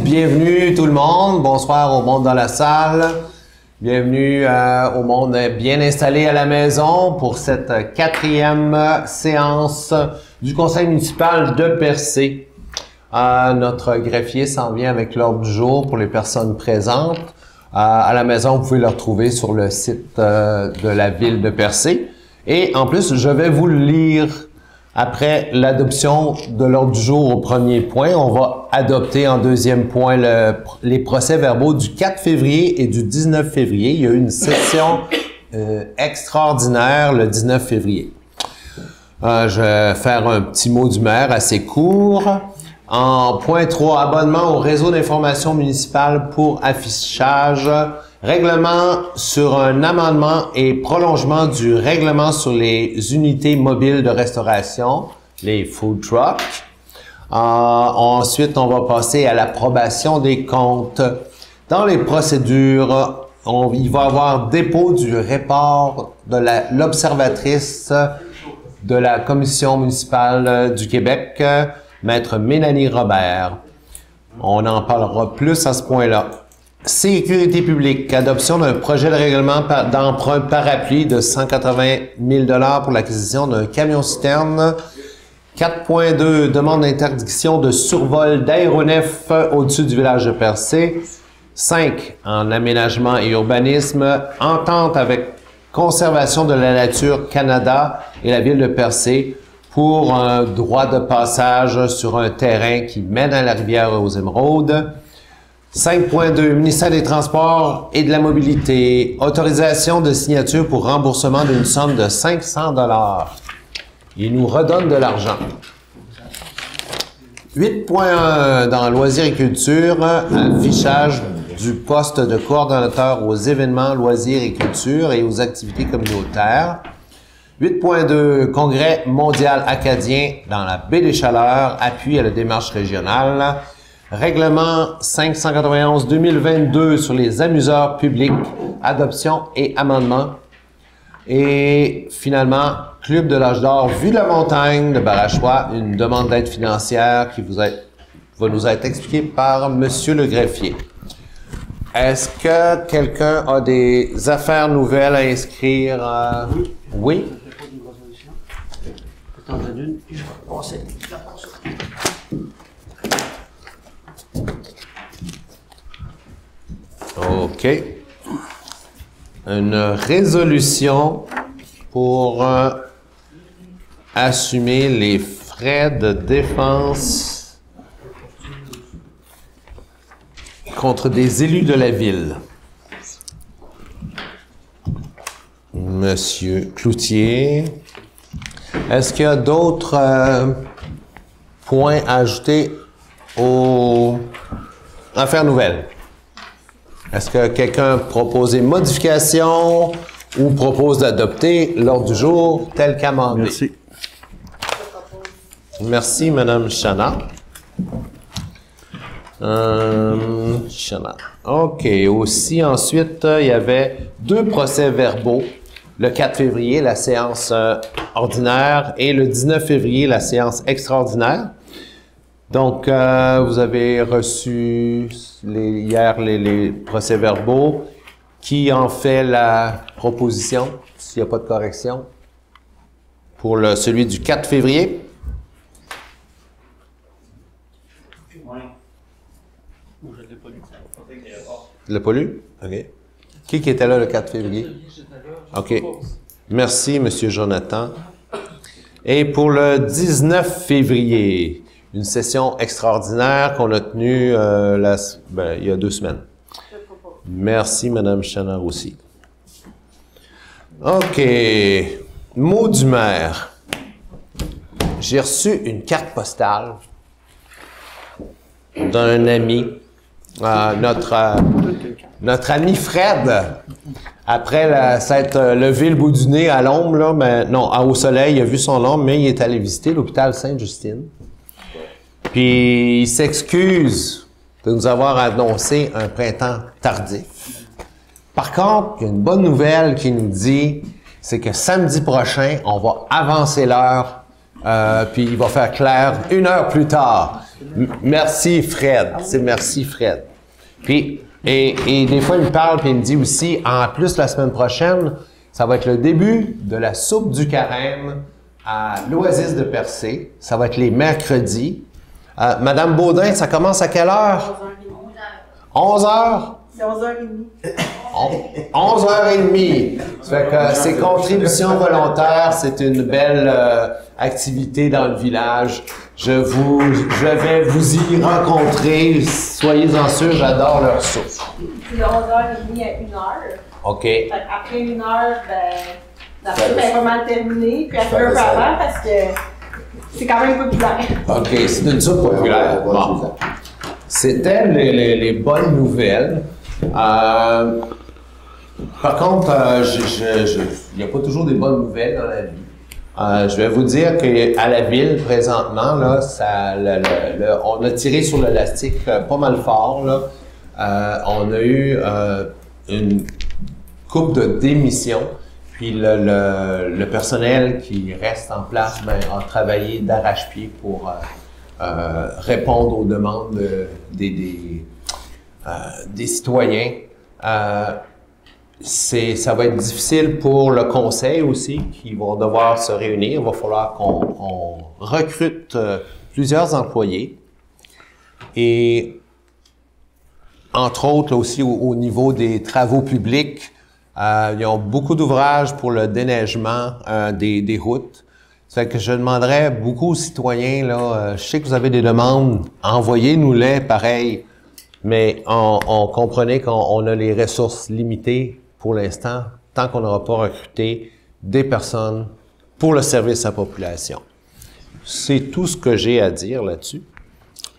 bienvenue tout le monde. Bonsoir au monde dans la salle. Bienvenue au monde bien installé à la maison pour cette 4e séance du conseil municipal de Percé. Notre greffier s'en vient avec l'ordre du jour pour les personnes présentes. À la maison, vous pouvez le retrouver sur le site de la ville de Percé. Et en plus, je vais vous le lire après l'adoption de l'ordre du jour au premier point. On va adopter en deuxième point les procès-verbaux du 4 février et du 19 février. Il y a eu une session extraordinaire le 19 février. Je vais faire un petit mot du maire assez court. En point 3, abonnement au réseau d'information municipale pour affichage, règlement sur un amendement et prolongement du règlement sur les unités mobiles de restauration, les food trucks. Ensuite, on va passer à l'approbation des comptes. Dans les procédures, il va y avoir dépôt du rapport de l'observatrice de la Commission municipale du Québec, Maître Mélanie Robert. On en parlera plus à ce point-là. Sécurité publique, adoption d'un projet de règlement d'emprunt parapluie de 180 000 $ pour l'acquisition d'un camion-citerne. 4.2, demande d'interdiction de survol d'aéronefs au-dessus du village de Percé. 5, en aménagement et urbanisme, entente avec Conservation de la Nature Canada et la ville de Percé pour un droit de passage sur un terrain qui mène à la rivière aux Émeraudes. 5.2, ministère des Transports et de la Mobilité, autorisation de signature pour remboursement d'une somme de 500 $. Il nous redonne de l'argent. 8.1, dans loisirs et culture, affichage du poste de coordonnateur aux événements, loisirs et culture et aux activités communautaires. 8.2, Congrès mondial acadien dans la baie des Chaleurs, appui à la démarche régionale. Règlement 591-2022 sur les amuseurs publics, adoption et amendement. Et finalement, Club de l'Âge d'Or Vue de la Montagne de Barachois, une demande d'aide financière qui va nous être expliquée par Monsieur le greffier. Est-ce que quelqu'un a des affaires nouvelles à inscrire? Oui? OK. Une résolution pour assumer les frais de défense contre des élus de la ville. Monsieur Cloutier. Est-ce qu'il y a d'autres points à ajouter aux affaires nouvelles? Est-ce que quelqu'un propose des modifications ou propose d'adopter l'ordre du jour tel qu'amendé? Merci. Merci, Madame Chana. Chana. OK. Aussi, ensuite, il y avait 2 procès-verbaux. Le 4 février, la séance ordinaire, et le 19 février, la séance extraordinaire. Donc, vous avez reçu hier les procès-verbaux. Qui en fait la proposition, s'il n'y a pas de correction, pour celui du 4 février? Oui. Je ne l'ai pas lu. Tu l'as pas lu? OK. Qui était là le 4 février? OK. Merci, M. Jonathan. Et pour le 19 février, une session extraordinaire qu'on a tenue il y a 2 semaines. Merci, Mme Chana aussi. OK. Mot du maire. J'ai reçu une carte postale d'un ami, notre ami Fred. Après s'être levé le bout du nez à l'ombre, là, non, au soleil, il a vu son ombre, mais il est allé visiter l'hôpital Sainte-Justine. Puis il s'excuse de nous avoir annoncé un printemps tardif. Par contre, il y a une bonne nouvelle qui nous dit, c'est que samedi prochain, on va avancer l'heure, puis il va faire clair 1 heure plus tard. Merci Fred, c'est merci Fred. Puis, et des fois il me parle puis il me dit aussi, en plus la semaine prochaine, ça va être le début de la soupe du carême à l'Oasis de Percé. Ça va être les mercredis. Madame Baudin, ça commence à quelle heure? 11 heures? C'est 11h30. 11h30. Ça fait que c'est contribution volontaire, c'est une belle activité dans le village. Je vais vous y rencontrer. Soyez-en sûrs, j'adore leur soupe. C'est de 11h30 à 1h. OK. Fait après 1h, la soupe est vraiment terminée. Puis après un peu avant parce que c'est quand même populaire. OK, c'est une soupe populaire. Bon. C'était les bonnes nouvelles. Par contre, il n'y a pas toujours des bonnes nouvelles dans la vie. Je vais vous dire qu'à la ville, présentement, là, on a tiré sur l'élastique pas mal fort. Là. On a eu une couple de démissions. Puis le personnel qui reste en place a travaillé d'arrache-pied pour répondre aux demandes des citoyens. Ça va être difficile pour le conseil aussi, qui vont devoir se réunir. Il va falloir qu'on recrute plusieurs employés. Et entre autres là, aussi au niveau des travaux publics, ils ont beaucoup d'ouvrages pour le déneigement des routes. Ça fait que je demanderais beaucoup aux citoyens, là, je sais que vous avez des demandes, envoyez-nous-les pareil, mais on comprenait qu'on a les ressources limitées pour l'instant, tant qu'on n'aura pas recruté des personnes pour le service à la population. C'est tout ce que j'ai à dire là-dessus.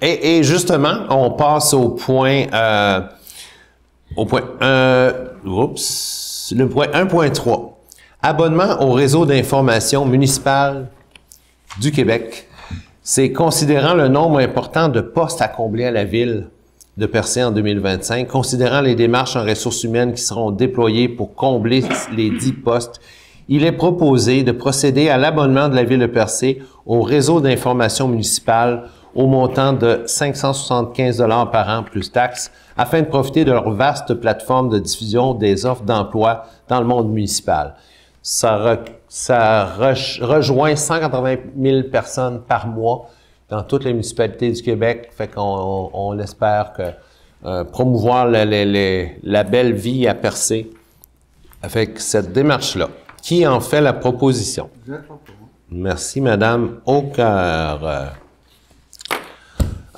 Et justement, on passe au point 1.3. Abonnement au réseau d'information municipale du Québec. C'est considérant le nombre important de postes à combler à la ville de Percé en 2025, considérant les démarches en ressources humaines qui seront déployées pour combler les 10 postes, il est proposé de procéder à l'abonnement de la ville de Percé au réseau d'information municipale au montant de 575 $ par an plus taxes, afin de profiter de leur vaste plateforme de diffusion des offres d'emploi dans le monde municipal. Ça rejoint 180 000 personnes par mois dans toutes les municipalités du Québec. Fait qu'on espère que promouvoir la belle vie à Percé avec cette démarche-là. Qui en fait la proposition? Merci, Madame Aucoeur.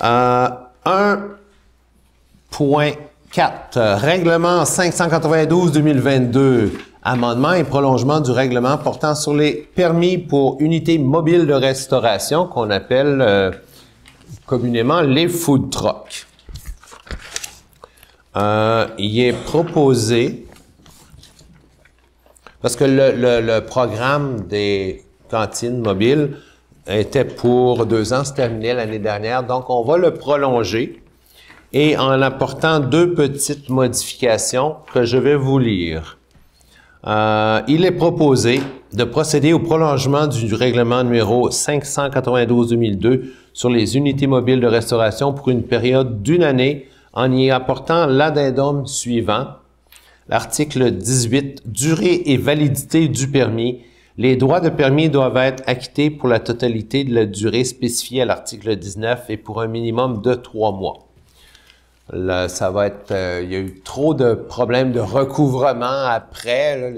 1.4, règlement 592-2022, amendement et prolongement du règlement portant sur les permis pour unités mobiles de restauration qu'on appelle communément les food trucks. Il est proposé, parce que le programme des cantines mobiles était pour 2 ans, se terminait l'année dernière. Donc, on va le prolonger et en apportant 2 petites modifications que je vais vous lire. Il est proposé de procéder au prolongement du règlement numéro 592-2002 sur les unités mobiles de restauration pour une période d'1 année en y apportant l'addendum suivant. L'article 18, durée et validité du permis. Les droits de permis doivent être acquittés pour la totalité de la durée spécifiée à l'article 19 et pour un minimum de 3 mois. Là, ça va être... il y a eu trop de problèmes de recouvrement après. Là,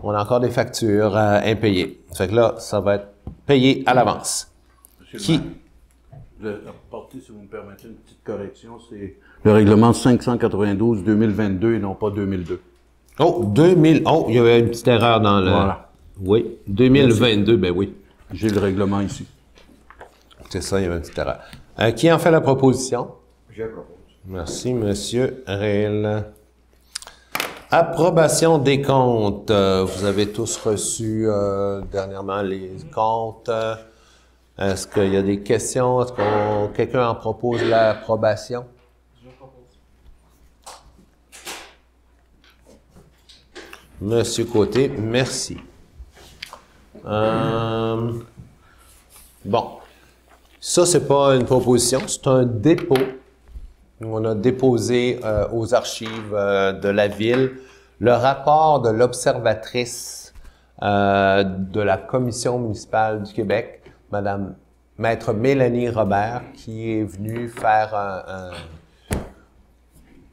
on a encore des factures impayées. Ça fait que là, ça va être payé à l'avance. Qui? Je vais apporter, si vous me permettez, une petite correction. C'est le règlement 592-2022 et non pas 2002. Oh, 2000. Oh, il y avait une petite erreur dans le... Voilà. Oui, 2022, ben oui. J'ai le règlement ici. C'est ça, il y avait une petite erreur. Qui en fait la proposition? Je propose. Merci, Monsieur Réel. Approbation des comptes. Vous avez tous reçu dernièrement les comptes. Est-ce qu'il y a des questions? Est-ce que quelqu'un en propose l'approbation? Je propose. Monsieur Côté, merci. Bon. Ça, c'est pas une proposition, c'est un dépôt. On a déposé aux archives de la ville le rapport de l'observatrice de la Commission municipale du Québec, Madame Maître Mélanie Robert, qui est venue faire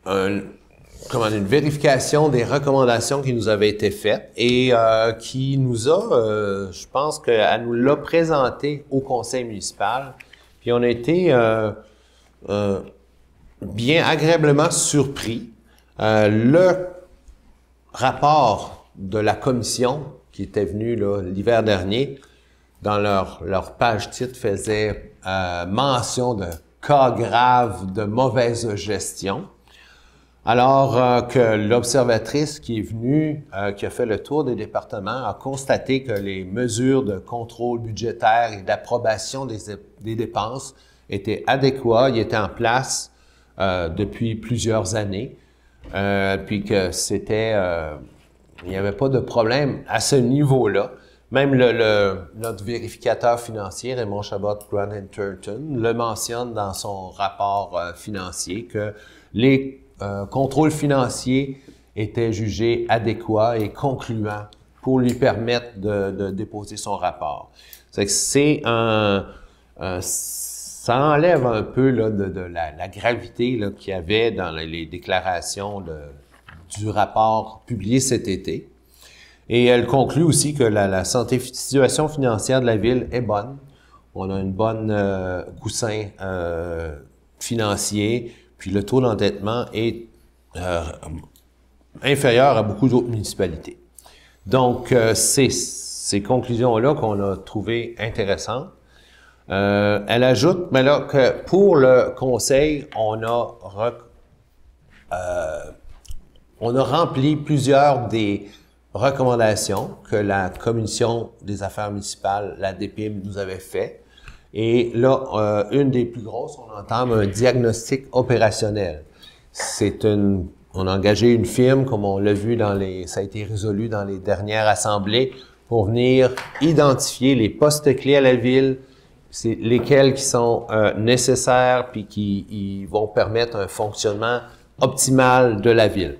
une vérification des recommandations qui nous avaient été faites et qui nous a, je pense qu'elle nous l'a présenté au conseil municipal. Puis on a été bien agréablement surpris. Le rapport de la commission qui était venu l'hiver dernier, dans leur page titre, faisait mention de cas graves de mauvaise gestion. Alors que l'observatrice qui est venue, qui a fait le tour des départements, a constaté que les mesures de contrôle budgétaire et d'approbation des dépenses étaient adéquats, ils étaient en place depuis plusieurs années, puis que il n'y avait pas de problème à ce niveau-là. Même notre vérificateur financier, Raymond Chabot-Grant-Turton, le mentionne dans son rapport financier que les contrôles financiers étaient jugés adéquats et concluants pour lui permettre de déposer son rapport. C'est ça enlève un peu de la gravité qu'il y avait dans les déclarations du rapport publié cet été. Et elle conclut aussi que la situation financière de la ville est bonne. On a une bonne coussin financier, puis le taux d'endettement est inférieur à beaucoup d'autres municipalités. Donc, c'est ces conclusions-là qu'on a trouvées intéressantes. Elle ajoute, mais là, que pour le conseil, on a rempli plusieurs des recommandations que la Commission des affaires municipales, la DPIM, nous avait fait. Et là, une des plus grosses, on entame un diagnostic opérationnel. On a engagé une firme, comme on l'a vu ça a été résolu dans les dernières assemblées, pour venir identifier les postes clés à la ville, c'est lesquels qui sont nécessaires puis qui vont permettre un fonctionnement optimal de la ville.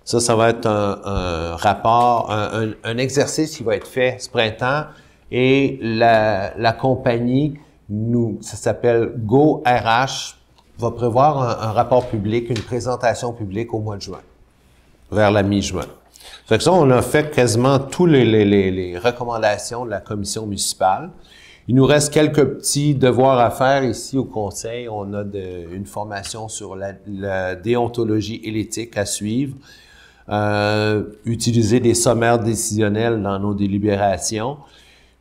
Ça va être un rapport, un exercice qui va être fait ce printemps et la compagnie, ça s'appelle GoRH, va prévoir un rapport public, une présentation publique au mois de juin, vers la mi-juin. Fait que ça, on a fait quasiment tous les recommandations de la commission municipale. Il nous reste quelques petits devoirs à faire ici au conseil. On a une formation sur la déontologie et l'éthique à suivre. Utiliser des sommaires décisionnels dans nos délibérations.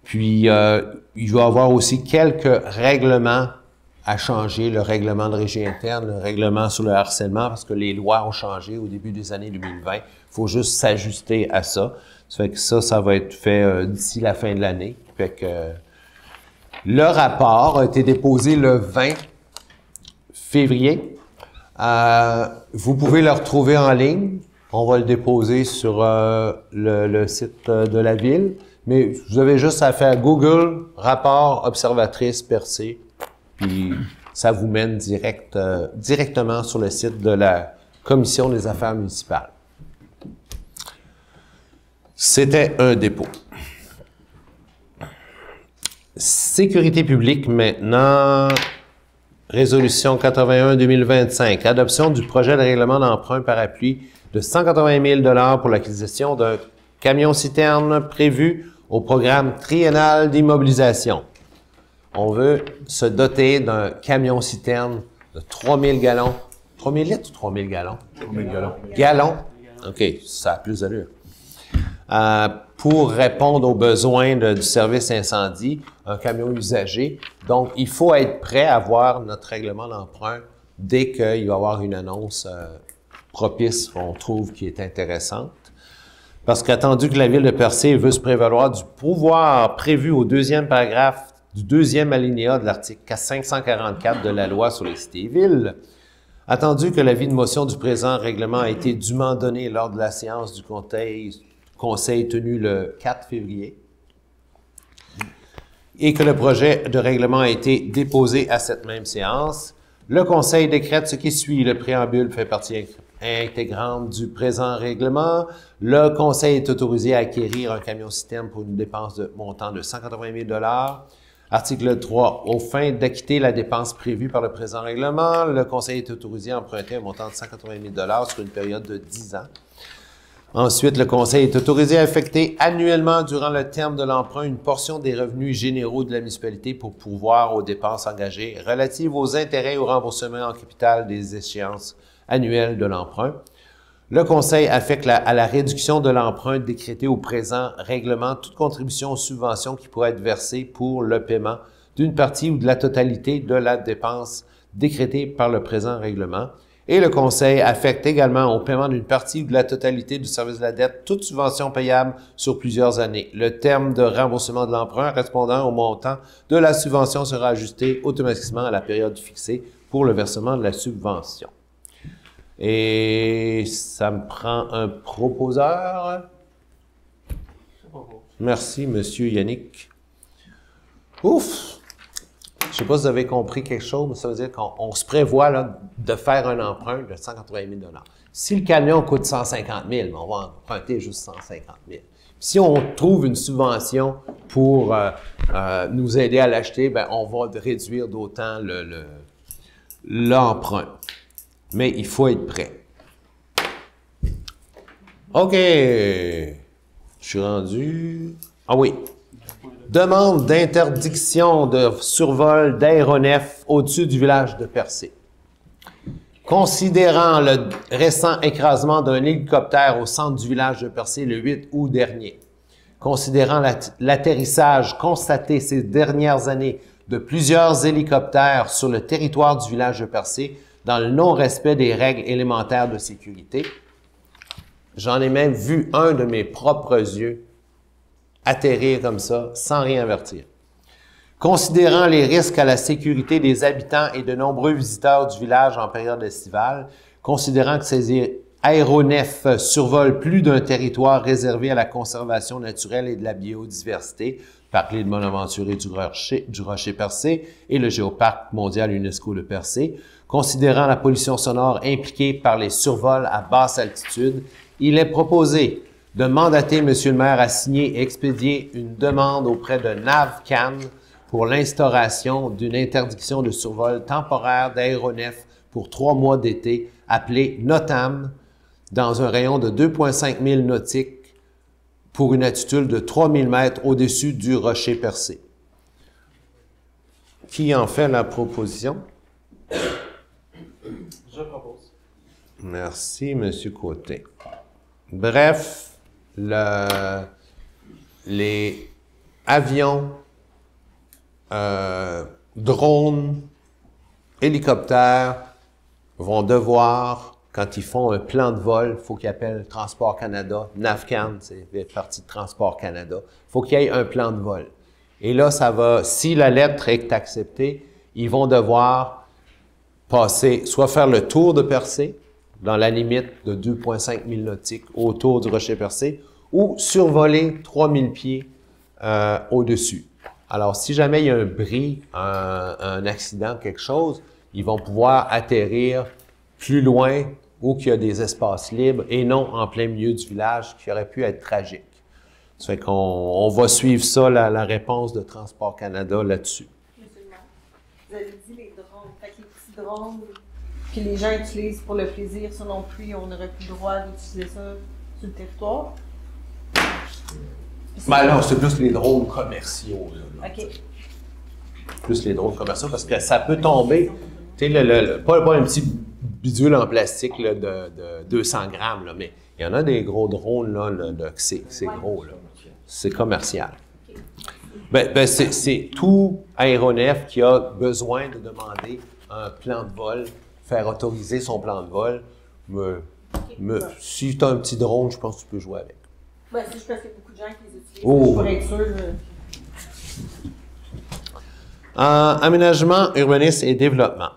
Puis, il va y avoir aussi quelques règlements à changer, le règlement de régie interne, le règlement sur le harcèlement, parce que les lois ont changé au début des années 2020. Il faut juste s'ajuster à ça. Ça fait que ça va être fait d'ici la fin de l'année. Fait que le rapport a été déposé le 20 février. Vous pouvez le retrouver en ligne. On va le déposer sur le site de la ville. Mais vous avez juste à faire Google, rapport observatrice Percé, puis ça vous mène directement sur le site de la Commission des affaires municipales. C'était un dépôt. Sécurité publique maintenant. Résolution 81-2025. Adoption du projet de règlement d'emprunt par appui de 180 000 $ pour l'acquisition d'un camion-citerne prévu au programme triennal d'immobilisation. On veut se doter d'un camion-citerne de 3000 gallons. 3000 litres ou 3000 gallons? 3000 gallons. Gallons? OK, ça a plus d'allure. Pour répondre aux besoins du service incendie, un camion usagé. Donc, il faut être prêt à voir notre règlement d'emprunt dès qu'il va y avoir une annonce propice qu'on trouve qui est intéressante. Parce qu'attendu que la Ville de Percé veut se prévaloir du pouvoir prévu au deuxième paragraphe du deuxième alinéa de l'article 544 de la Loi sur les cités et villes, attendu que l'avis de motion du présent règlement a été dûment donné lors de la séance du conseil tenue le 4 février, et que le projet de règlement a été déposé à cette même séance. Le Conseil décrète ce qui suit. Le préambule fait partie intégrante du présent règlement. Le Conseil est autorisé à acquérir un camion-système pour une dépense de montant de 180 000 $. Article 3. Aux fins d'acquitter la dépense prévue par le présent règlement, le Conseil est autorisé à emprunter un montant de 180 000 $ sur une période de 10 ans. Ensuite, le Conseil est autorisé à affecter annuellement, durant le terme de l'emprunt, une portion des revenus généraux de la municipalité pour pourvoir aux dépenses engagées relatives aux intérêts et au remboursement en capital des échéances annuelles de l'emprunt. Le Conseil affecte à la réduction de l'emprunt décrété au présent règlement toute contribution ou subvention qui pourrait être versée pour le paiement d'une partie ou de la totalité de la dépense décrétée par le présent règlement. Et le Conseil affecte également au paiement d'une partie ou de la totalité du service de la dette toute subvention payable sur plusieurs années. Le terme de remboursement de l'emprunt correspondant au montant de la subvention sera ajusté automatiquement à la période fixée pour le versement de la subvention. Et ça me prend un proposeur. Merci, Monsieur Yannick. Ouf! Je ne sais pas si vous avez compris quelque chose, mais ça veut dire qu'on se prévoit là, de faire un emprunt de 180 000 $. Si le camion coûte 150 000, on va emprunter juste 150 000. Si on trouve une subvention pour nous aider à l'acheter, ben on va réduire d'autant l'emprunt. Mais il faut être prêt. OK. Je suis rendu... Ah oui. Demande d'interdiction de survol d'aéronefs au-dessus du village de Percé. Considérant le récent écrasement d'un hélicoptère au centre du village de Percé le 8 août dernier, considérant l'atterrissage constaté ces dernières années de plusieurs hélicoptères sur le territoire du village de Percé dans le non-respect des règles élémentaires de sécurité, j'en ai même vu un de mes propres yeux atterrir comme ça, sans rien avertir. Considérant les risques à la sécurité des habitants et de nombreux visiteurs du village en période estivale, considérant que ces aéronefs survolent plus d'un territoire réservé à la conservation naturelle et de la biodiversité, Parc de Bonaventure et du Rocher Percé et le Géoparc mondial UNESCO de Percé, considérant la pollution sonore impliquée par les survols à basse altitude, il est proposé de mandater M. le maire à signer et expédier une demande auprès de NAVCAN pour l'instauration d'une interdiction de survol temporaire d'aéronefs pour 3 mois d'été, appelée NOTAM, dans un rayon de 2,5 milles nautiques pour une altitude de 3000 mètres au-dessus du Rocher Percé. Qui en fait la proposition? Je propose. Merci, M. Côté. Bref, les avions, drones, hélicoptères vont devoir, quand ils font un plan de vol, il faut qu'ils appellent Transport Canada, NAVCAN, c'est partie de Transport Canada, il faut qu'il y ait un plan de vol. Et là, ça va, si la lettre est acceptée, ils vont devoir passer, soit faire le tour de Percé, dans la limite de 2,5 milles nautiques autour du Rocher Percé, ou survoler 3000 pieds au-dessus. Alors, si jamais il y a un bris, un accident, quelque chose, ils vont pouvoir atterrir plus loin où il y a des espaces libres et non en plein milieu du village, qui aurait pu être tragique. Ça fait qu'on va suivre ça, la réponse de Transport Canada là-dessus. Monsieur le maire, vous avez dit les drones. Fait que les petits drones que les gens utilisent pour le plaisir, ça non plus, on n'aurait plus le droit d'utiliser ça sur le territoire? Ben non, c'est plus les drones commerciaux. Là. OK. Plus les drones commerciaux, parce que ça peut tomber, tu sais, pas un petit bidule en plastique là, de 200 grammes, là, mais il y en a des gros drones, là, c'est gros, là. C'est commercial. Ben, c'est tout aéronef qui a besoin de demander un plan de vol, faire autoriser son plan de vol. Si tu as un petit drone, je pense que tu peux jouer avec. Ben, c'est juste parce qu'il y a beaucoup de gens qui les utilisent. Oh. Pour être sûr. Aménagement, urbanisme et développement.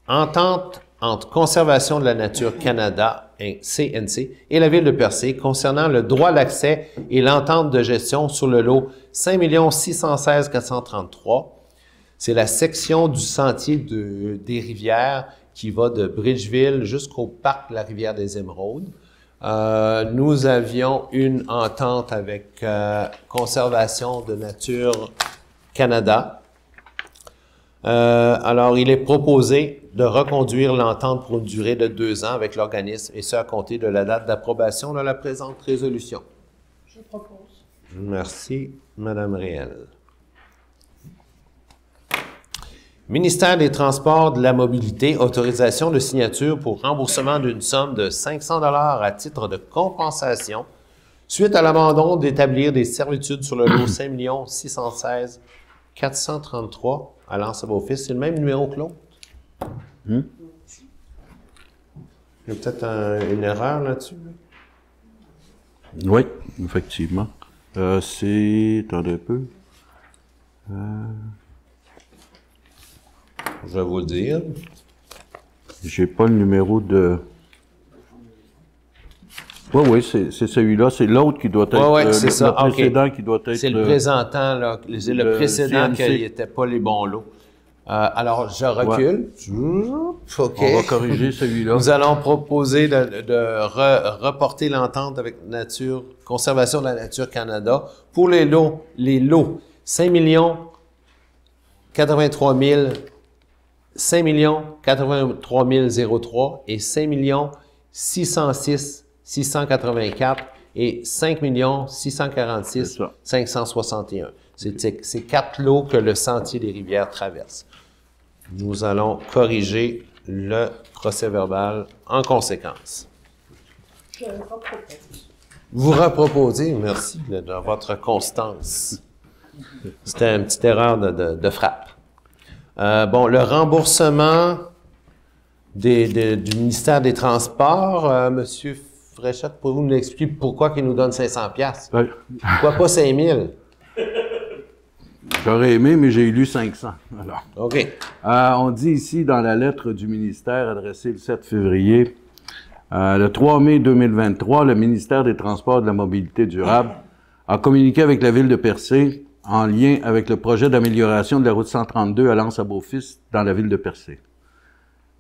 Entente entre Conservation de la Nature Canada CNC et la Ville de Percé concernant le droit d'accès et l'entente de gestion sur le lot 5 616 433. C'est la section du sentier des Rivières qui va de Bridgeville jusqu'au parc de la Rivière des Émeraudes. Nous avions une entente avec Conservation de Nature Canada. Alors, il est proposé de reconduire l'entente pour une durée de 2 ans avec l'organisme, et ce à compter de la date d'approbation de la présente résolution. Je propose. Merci, Madame Réel. Ministère des Transports, de la Mobilité, autorisation de signature pour remboursement d'une somme de 500 $ à titre de compensation suite à l'abandon d'établir des servitudes sur le lot 5 616 433 à l'Anse-à-Beaufils. C'est le même numéro que l'autre? Il y a peut-être une erreur là-dessus. Oui, effectivement. C'est... Attendez un peu. Je vais vous le dire. J'ai pas le numéro de... Oui, c'est celui-là. C'est l'autre qui doit être... Oui, c'est ça. Le précédent qui doit être... C'est le présentant, là. C'est le précédent CNC. qui n'était pas les bons lots. Alors, je recule. OK. On va corriger celui-là. Nous allons proposer de reporter l'entente avec Conservation de la Nature Canada pour les lots 5 83 000, 5 83 003 et 5 606 684 et 5 646 561. C'est 4 lots que le Sentier des Rivières traverse. Nous allons corriger le procès-verbal en conséquence. Je repropose. Vous reproposez, merci de votre constance. C'était une petite erreur de frappe. Bon, le remboursement du ministère des Transports, Monsieur Fréchette, pouvez-vous nous expliquer pourquoi il nous donne 500 $? Ouais. Pourquoi pas 5 000? J'aurais aimé, mais j'ai lu 500. Alors. OK. On dit ici, dans la lettre du ministère adressée le 7 février, le 3 mai 2023, le ministère des Transports et de la Mobilité durable a communiqué avec la Ville de Percé en lien avec le projet d'amélioration de la route 132 à l'Anse-à-Beaufils dans la Ville de Percé.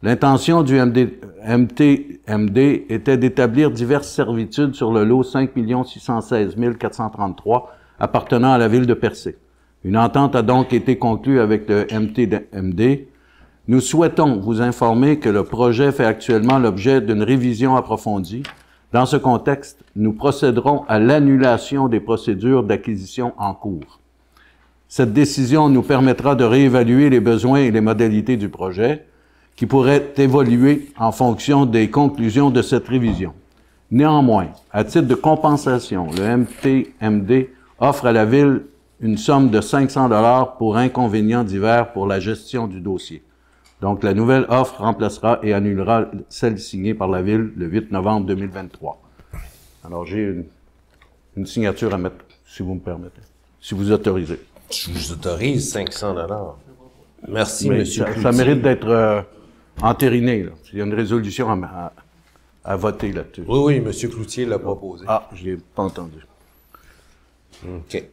L'intention du MTMD était d'établir diverses servitudes sur le lot 5 616 433 appartenant à la Ville de Percé. Une entente a donc été conclue avec le MTMD. Nous souhaitons vous informer que le projet fait actuellement l'objet d'une révision approfondie. Dans ce contexte, nous procéderons à l'annulation des procédures d'acquisition en cours. Cette décision nous permettra de réévaluer les besoins et les modalités du projet, qui pourraient évoluer en fonction des conclusions de cette révision. Néanmoins, à titre de compensation, le MTMD offre à la Ville une somme de 500 $ pour inconvénients divers pour la gestion du dossier. Donc, la nouvelle offre remplacera et annulera celle signée par la Ville le 8 novembre 2023. Alors, j'ai une signature à mettre, si vous me permettez, si vous autorisez. Je vous autorise 500 $. Merci, Mais Monsieur ça mérite d'être entériné. Là. Il y a une résolution à voter là-dessus. Oui, M. Cloutier l'a proposé. Ah, je l'ai pas entendu. OK.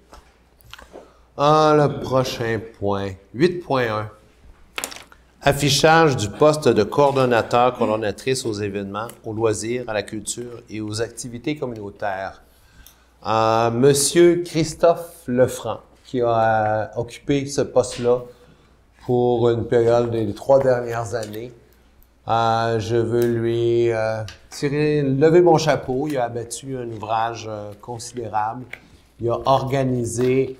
Le prochain point, 8.1. Affichage du poste de coordonnatrice aux événements, aux loisirs, à la culture et aux activités communautaires. Monsieur Christophe Lefranc, qui a occupé ce poste-là pour une période des 3 dernières années. Je veux lui lever mon chapeau. Il a abattu un ouvrage considérable. Il a organisé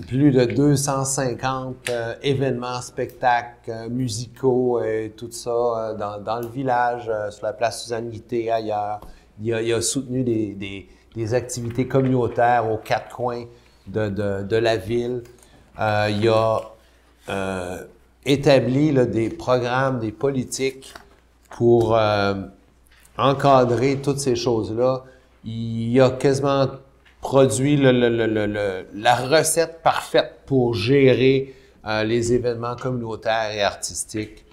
plus de 250 événements, spectacles musicaux et tout ça dans le village, sur la place Suzanne-Guité, ailleurs. Il a soutenu des activités communautaires aux 4 coins de la ville. Il a établi là, des programmes, des politiques pour encadrer toutes ces choses-là. Il a quasiment produit la recette parfaite pour gérer les événements communautaires et artistiques.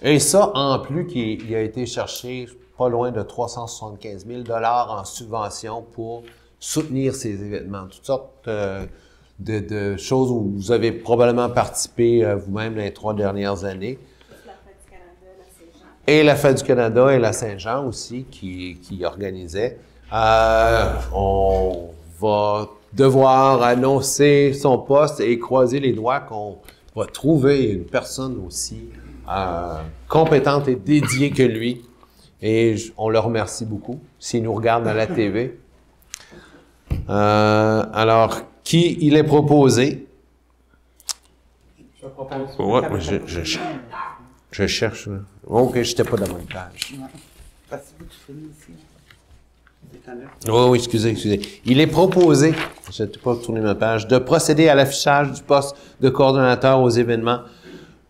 Et ça, en plus, qu'il a été chercher, je pas loin de 375 000 en subvention pour soutenir ces événements. Toutes sortes de choses où vous avez probablement participé vous-même dans les 3 dernières années. La Fête du Canada, la Saint-Jean. Et la Fête du Canada et la Saint-Jean aussi qui organisait. On va devoir annoncer son poste et croiser les doigts qu'on va trouver une personne aussi compétente et dédiée que lui. Et on le remercie beaucoup s'il nous regarde à la TV. Alors, qui il est proposé? Je propose. Ouais, je cherche. Là. OK, je n'étais pas dans la bonne page. Parce que tu finis ici. Oh, oui, excusez. Il est proposé, je n'ai pas tourné ma page, de procéder à l'affichage du poste de coordonnateur aux événements,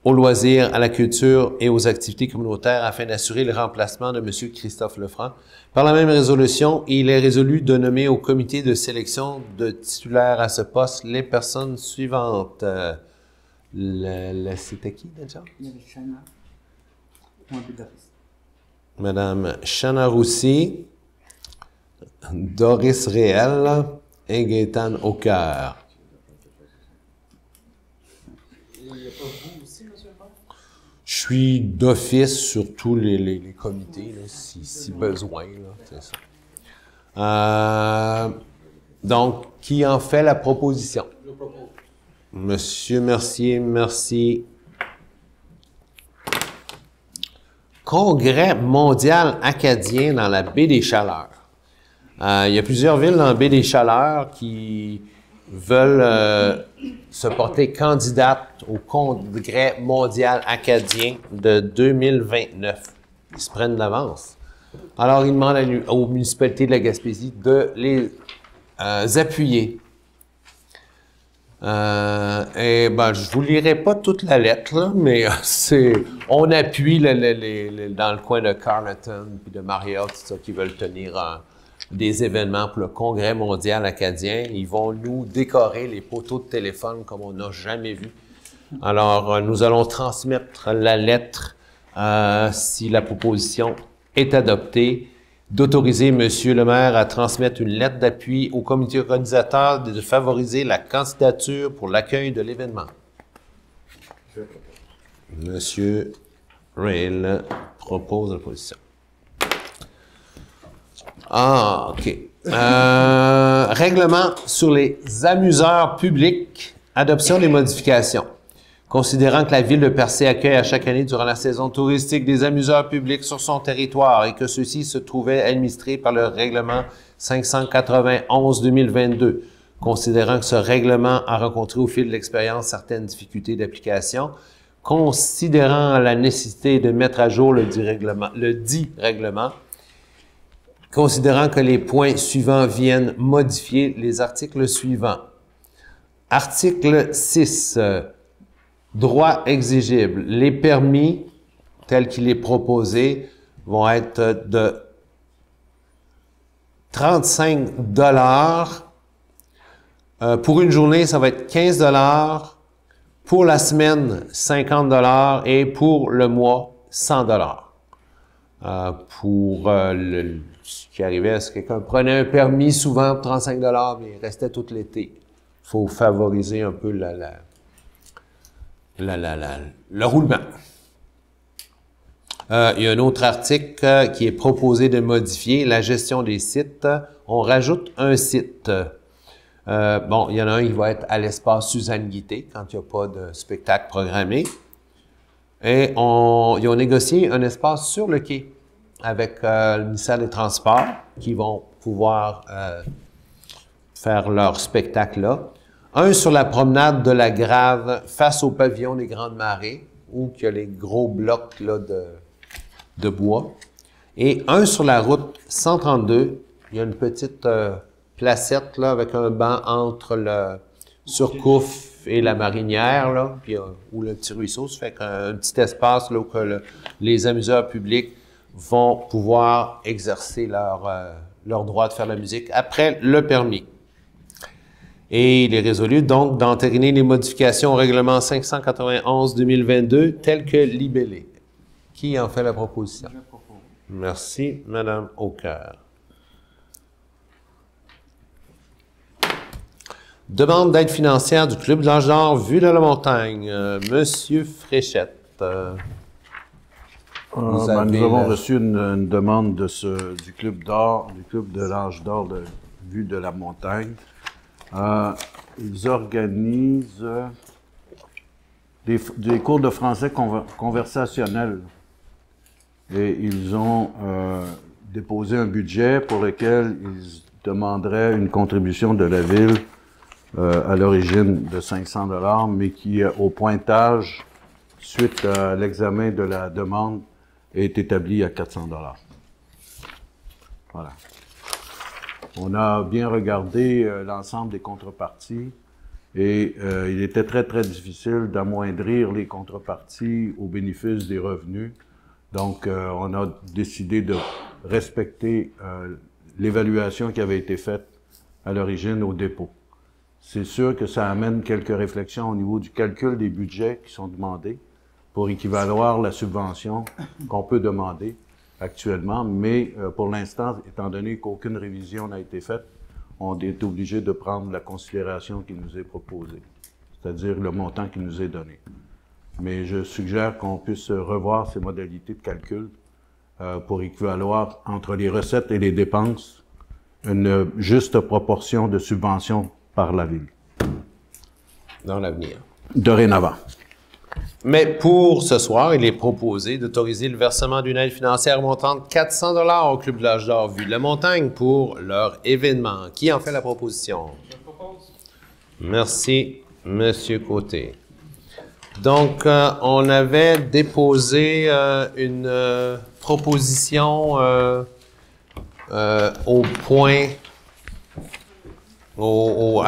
aux loisirs, à la culture et aux activités communautaires afin d'assurer le remplacement de M. Christophe Lefranc. Par la même résolution, il est résolu de nommer au comité de sélection de titulaires à ce poste les personnes suivantes. C'était qui déjà? Il y avait Chana. Moi, Doris. Madame Chana Roussy, Doris Réel et Gaétane Aucoeur. Je suis d'office sur tous les comités, là, si besoin. C'est ça. Donc, qui en fait la proposition? Je propose. Monsieur Mercier, merci. Congrès mondial acadien dans la baie des Chaleurs. Il y a plusieurs villes dans la baie des Chaleurs qui veulent se porter candidates au Congrès mondial acadien de 2029. Ils se prennent d'avance. Alors, ils demandent aux municipalités de la Gaspésie de les appuyer. Je vous lirai pas toute la lettre, là, mais on appuie dans le coin de Carleton puis de Marriott, tout ça, qui veulent tenir des événements pour le Congrès mondial acadien. Ils vont nous décorer les poteaux de téléphone comme on n'a jamais vu. Alors, nous allons transmettre la lettre, si la proposition est adoptée, d'autoriser M. le maire à transmettre une lettre d'appui au comité organisateur de favoriser la candidature pour l'accueil de l'événement. M. Rail propose la position. OK. Règlement sur les amuseurs publics, adoption des modifications. Considérant que la ville de Percé accueille à chaque année durant la saison touristique des amuseurs publics sur son territoire et que ceux-ci se trouvaient administrés par le règlement 591-2022, considérant que ce règlement a rencontré au fil de l'expérience certaines difficultés d'application, considérant la nécessité de mettre à jour le dit règlement, considérant que les points suivants viennent modifier les articles suivants. Article 6. Droit exigible. Les permis, tels qu'il est proposé, vont être de 35 $ pour une journée, ça va être 15 $ pour la semaine, 50 $ et pour le mois, 100 $. Ce qui arrivait, c'est que quelqu'un prenait un permis souvent pour 35 $, mais il restait tout l'été. Il faut favoriser un peu le roulement. Il y a un autre article qui est proposé de modifier, la gestion des sites. On rajoute un site. Il y en a un qui va être à l'espace Suzanne Guité, quand il n'y a pas de spectacle programmé. Et ils ont négocié un espace sur le quai avec le ministère des Transports, qui vont pouvoir faire leur spectacle là. Un sur la promenade de la Grave face au pavillon des Grandes Marées, où il y a les gros blocs là, de bois. Et un sur la route 132, il y a une petite placette là, avec un banc entre le Surcouf et la Marinière, là, puis, où le petit ruisseau, ça fait un petit espace là, où les amuseurs publics vont pouvoir exercer leur droit de faire de la musique après le permis. Et il est résolu donc d'entériner les modifications au règlement 591-2022 telles que libellées. Qui en fait la proposition? Je propose. Merci, Madame Aucoeur. Demande d'aide financière du Club de l'Âge d'Or Vue de la Montagne. Monsieur Fréchette. Nous avons reçu une demande du Club de l'Âge d'Or de Vue de la Montagne. Ils organisent des cours de français conversationnels. Et ils ont déposé un budget pour lequel ils demanderaient une contribution de la ville à l'origine de 500 $, mais qui, au pointage, suite à l'examen de la demande, est établi à 400 $. Voilà. On a bien regardé l'ensemble des contreparties et il était très, très difficile d'amoindrir les contreparties au bénéfice des revenus. Donc, on a décidé de respecter l'évaluation qui avait été faite à l'origine au dépôt. C'est sûr que ça amène quelques réflexions au niveau du calcul des budgets qui sont demandés pour équivaloir la subvention qu'on peut demander actuellement, mais pour l'instant, étant donné qu'aucune révision n'a été faite, on est obligé de prendre la considération qui nous est proposée, c'est-à-dire le montant qui nous est donné. Mais je suggère qu'on puisse revoir ces modalités de calcul pour équivaloir entre les recettes et les dépenses une juste proportion de subventions par la Ville. Dans l'avenir. Dorénavant. Mais pour ce soir, il est proposé d'autoriser le versement d'une aide financière montant de 400 $ au Club de l'Âge d'Or Vue de la Montagne pour leur événement. Qui en fait la proposition? Je propose. Merci, Monsieur Côté. Donc, on avait déposé une proposition au point aux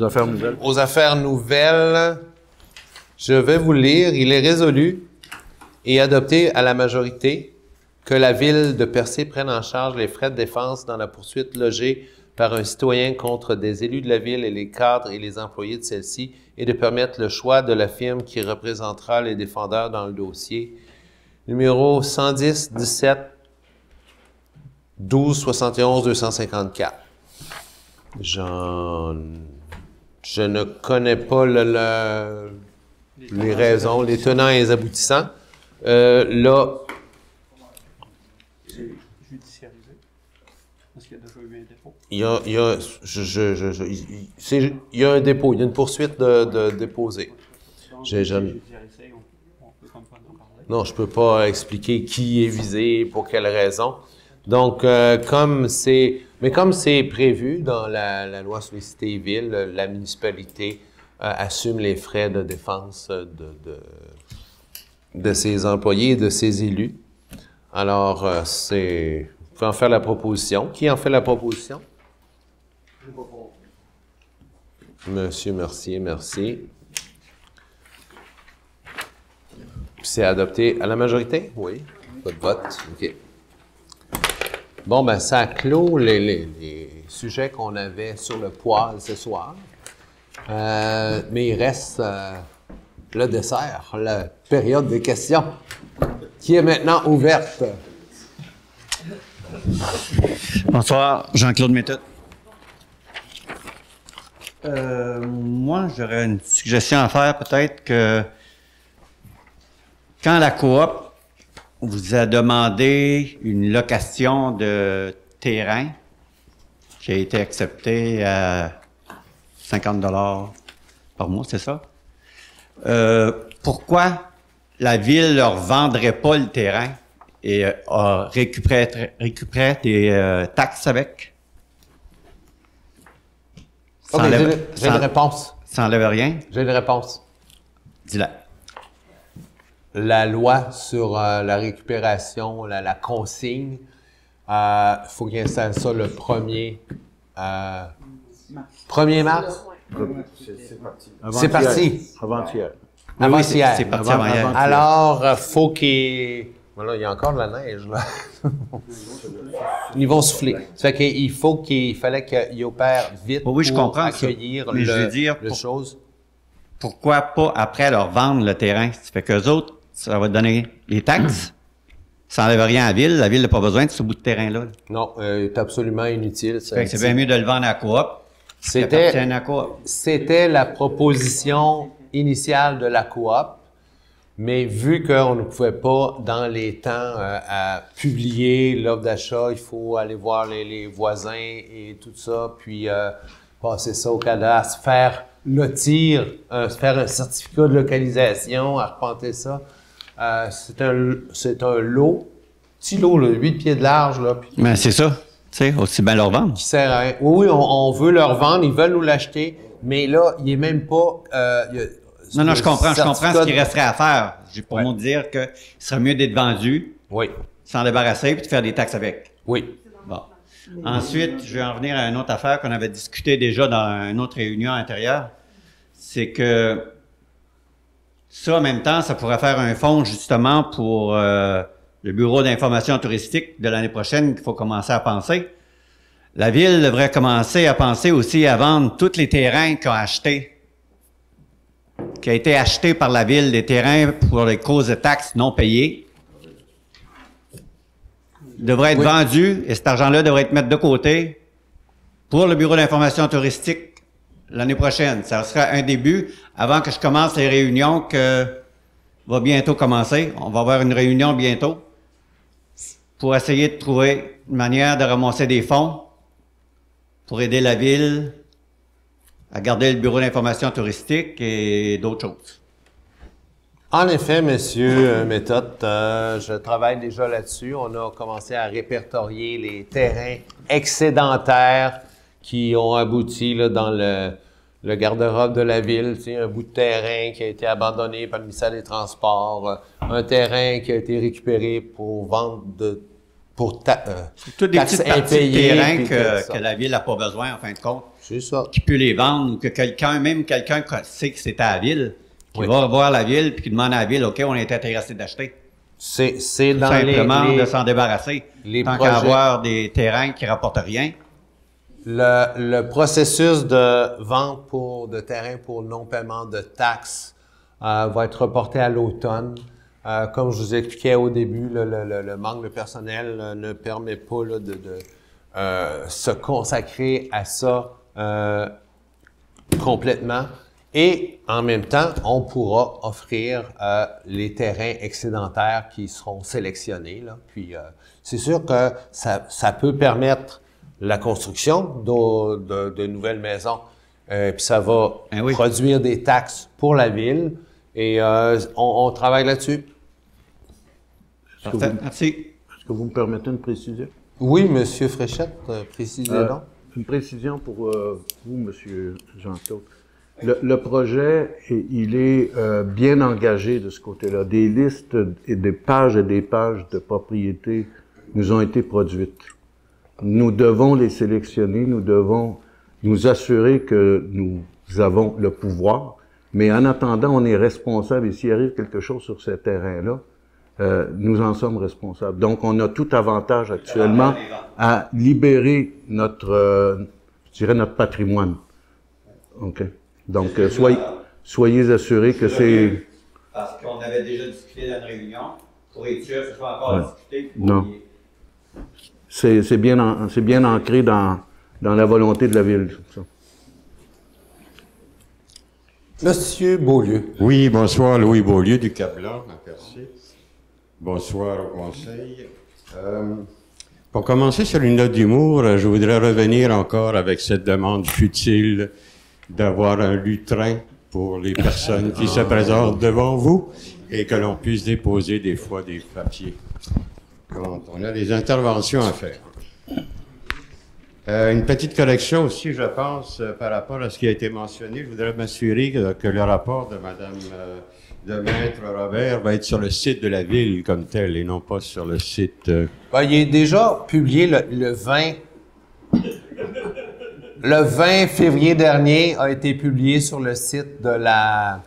affaires nouvelles. Aux affaires nouvelles. Je vais vous le lire. Il est résolu et adopté à la majorité que la Ville de Percé prenne en charge les frais de défense dans la poursuite logée par un citoyen contre des élus de la Ville et les cadres et les employés de celle-ci et de permettre le choix de la firme qui représentera les défendeurs dans le dossier. Numéro 110 17 12 71 254. Je ne connais pas les raisons, les tenants et les aboutissants. Là, C'est judiciarisé. Parce qu'il y a déjà eu un dépôt. il y a un dépôt, il y a une poursuite de déposée. Donc, J'ai jamais- judiciarisé, on peut comme pas en parler. Non, je peux pas expliquer qui est visé, pour quelle raison. Donc, comme c'est prévu dans la loi sur les cités et villes, la municipalité assume les frais de défense de ses employés et de ses élus. Alors, vous pouvez en faire la proposition. Qui en fait la proposition? Monsieur Mercier, merci. C'est adopté à la majorité? Oui. Pas de vote? OK. Bon, ben, ça clôt les sujets qu'on avait sur le poêle ce soir. Mais il reste le dessert, la période des questions, qui est maintenant ouverte. Bonsoir, Jean-Claude Méthode. Moi, j'aurais une suggestion à faire, peut-être que quand la coop vous a demandé une location de terrain qui a été acceptée à 50 $ par mois, c'est ça? Pourquoi la Ville ne leur vendrait pas le terrain et récupérerait des taxes avec? OK, j'ai une réponse. Ça n'enlève rien? J'ai une réponse. Dis-la. La loi sur la récupération, la consigne, faut qu'il installe ça le 1er mars. C'est parti. Avant-hier. Avant-hier. C'est parti avant-hier. Alors, faut qu'il... Voilà, il y a encore de la neige, là. Ils vont souffler. Ça fait qu'il fallait qu'il opère vite Oui, je pour comprends ça. accueillir Mais je veux dire, le chose. Pourquoi pas après leur vendre le terrain? Ça fait qu'eux autres, ça va donner les taxes. Ça n'enlève rien à la ville n'a pas besoin de ce bout de terrain-là. Non, c'est absolument inutile. Fait que c'est bien mieux de le vendre à la coop. C'était la proposition initiale de la coop, mais vu qu'on ne pouvait pas, dans les temps, à publier l'offre d'achat, il faut aller voir les voisins et tout ça, puis passer ça au cadastre, faire lotir, faire un certificat de localisation, arpenter ça. C'est un lot, petit lot, là, 8 pieds de large, là. Puis, Mais c'est ça. Tu sais, aussi bien leur vendre. qui sert à rien. Oui, on veut leur vendre, ils veulent nous l'acheter, mais là, il est même pas... Non, je comprends ce qu'il de- resterait à faire. J'ai pour moi dire qu'il serait mieux d'être vendu, Oui, s'en débarrasser, puis de faire des taxes avec. oui. Bon. Ensuite, je vais en venir à une autre affaire qu'on avait discuté déjà dans une autre réunion antérieure. C'est que ça, en même temps, ça pourrait faire un fonds justement pour le Bureau d'information touristique de l'année prochaine qu'il faut commencer à penser. La Ville devrait commencer à penser aussi à vendre tous les terrains qu'on a achetés, qui a été acheté par la Ville, des terrains pour les causes de taxes non payées, devrait être vendu et cet argent-là devrait être mis de côté pour le Bureau d'information touristique l'année prochaine. Ça sera un début avant que je commence les réunions que va bientôt commencer. On va avoir une réunion bientôt pour essayer de trouver une manière de ramasser des fonds pour aider la Ville à garder le Bureau d'information touristique et d'autres choses. En effet, Monsieur Méthode, je travaille déjà là-dessus. On a commencé à répertorier les terrains excédentaires qui ont abouti là, dans le garde-robe de la ville. Tu sais, un bout de terrain qui a été abandonné par le ministère des Transports, un terrain qui a été récupéré pour vendre Toutes des taxes petites parties de impayées, terrain puis tout ça. que la Ville n'a pas besoin, en fin de compte, C'est ça. qui peut les vendre, ou que quelqu'un sait que c'est à la Ville, qui va voir la Ville puis qui demande à la Ville, OK, on est intéressé d'acheter. C'est Tout dans simplement de s'en débarrasser. les Tant projets. qu'à avoir des terrains qui rapportent rien. Le processus de vente de terrain pour non-paiement de taxes va être reporté à l'automne. Comme je vous expliquais au début, le manque de personnel ne permet pas là, de se consacrer à ça complètement. Et en même temps, on pourra offrir les terrains excédentaires qui seront sélectionnés. Là. Puis c'est sûr que ça peut permettre la construction de nouvelles maisons. Puis ça va produire des taxes pour la ville. Et on travaille là-dessus. Parfait. Merci. Est-ce que vous me permettez une précision? Oui, Monsieur Fréchette, précisez donc. Une précision pour vous, Monsieur Jean-Claude. Le projet, il est bien engagé de ce côté-là. Des listes et des pages de propriétés nous ont été produites. Nous devons les sélectionner, nous devons nous assurer que nous avons le pouvoir, mais en attendant, on est responsable et s'il arrive quelque chose sur ces terrains-là, nous en sommes responsables. Donc, on a tout avantage actuellement à libérer notre patrimoine. OK. Donc, soyez assurés que c'est... Parce qu'on avait déjà discuté dans une réunion, pour être sûr que ce soit encore discuté. Non. C'est bien ancré dans la volonté de la ville. Ça. Monsieur Beaulieu. Oui, bonsoir, Louis Beaulieu du Cap-Blanc, à Percé. Bonsoir au conseil. Pour commencer sur une note d'humour, je voudrais revenir encore avec cette demande futile d'avoir un lutrin pour les personnes qui se présentent devant vous et que l'on puisse déposer des fois des papiers quand on a des interventions à faire. Une petite correction aussi, je pense, par rapport à ce qui a été mentionné. Je voudrais m'assurer que le rapport de Madame de Maître Robert va être sur le site de la ville comme tel et non pas sur le site... Il est déjà publié le 20... Le 20 février dernier a été publié sur le site de la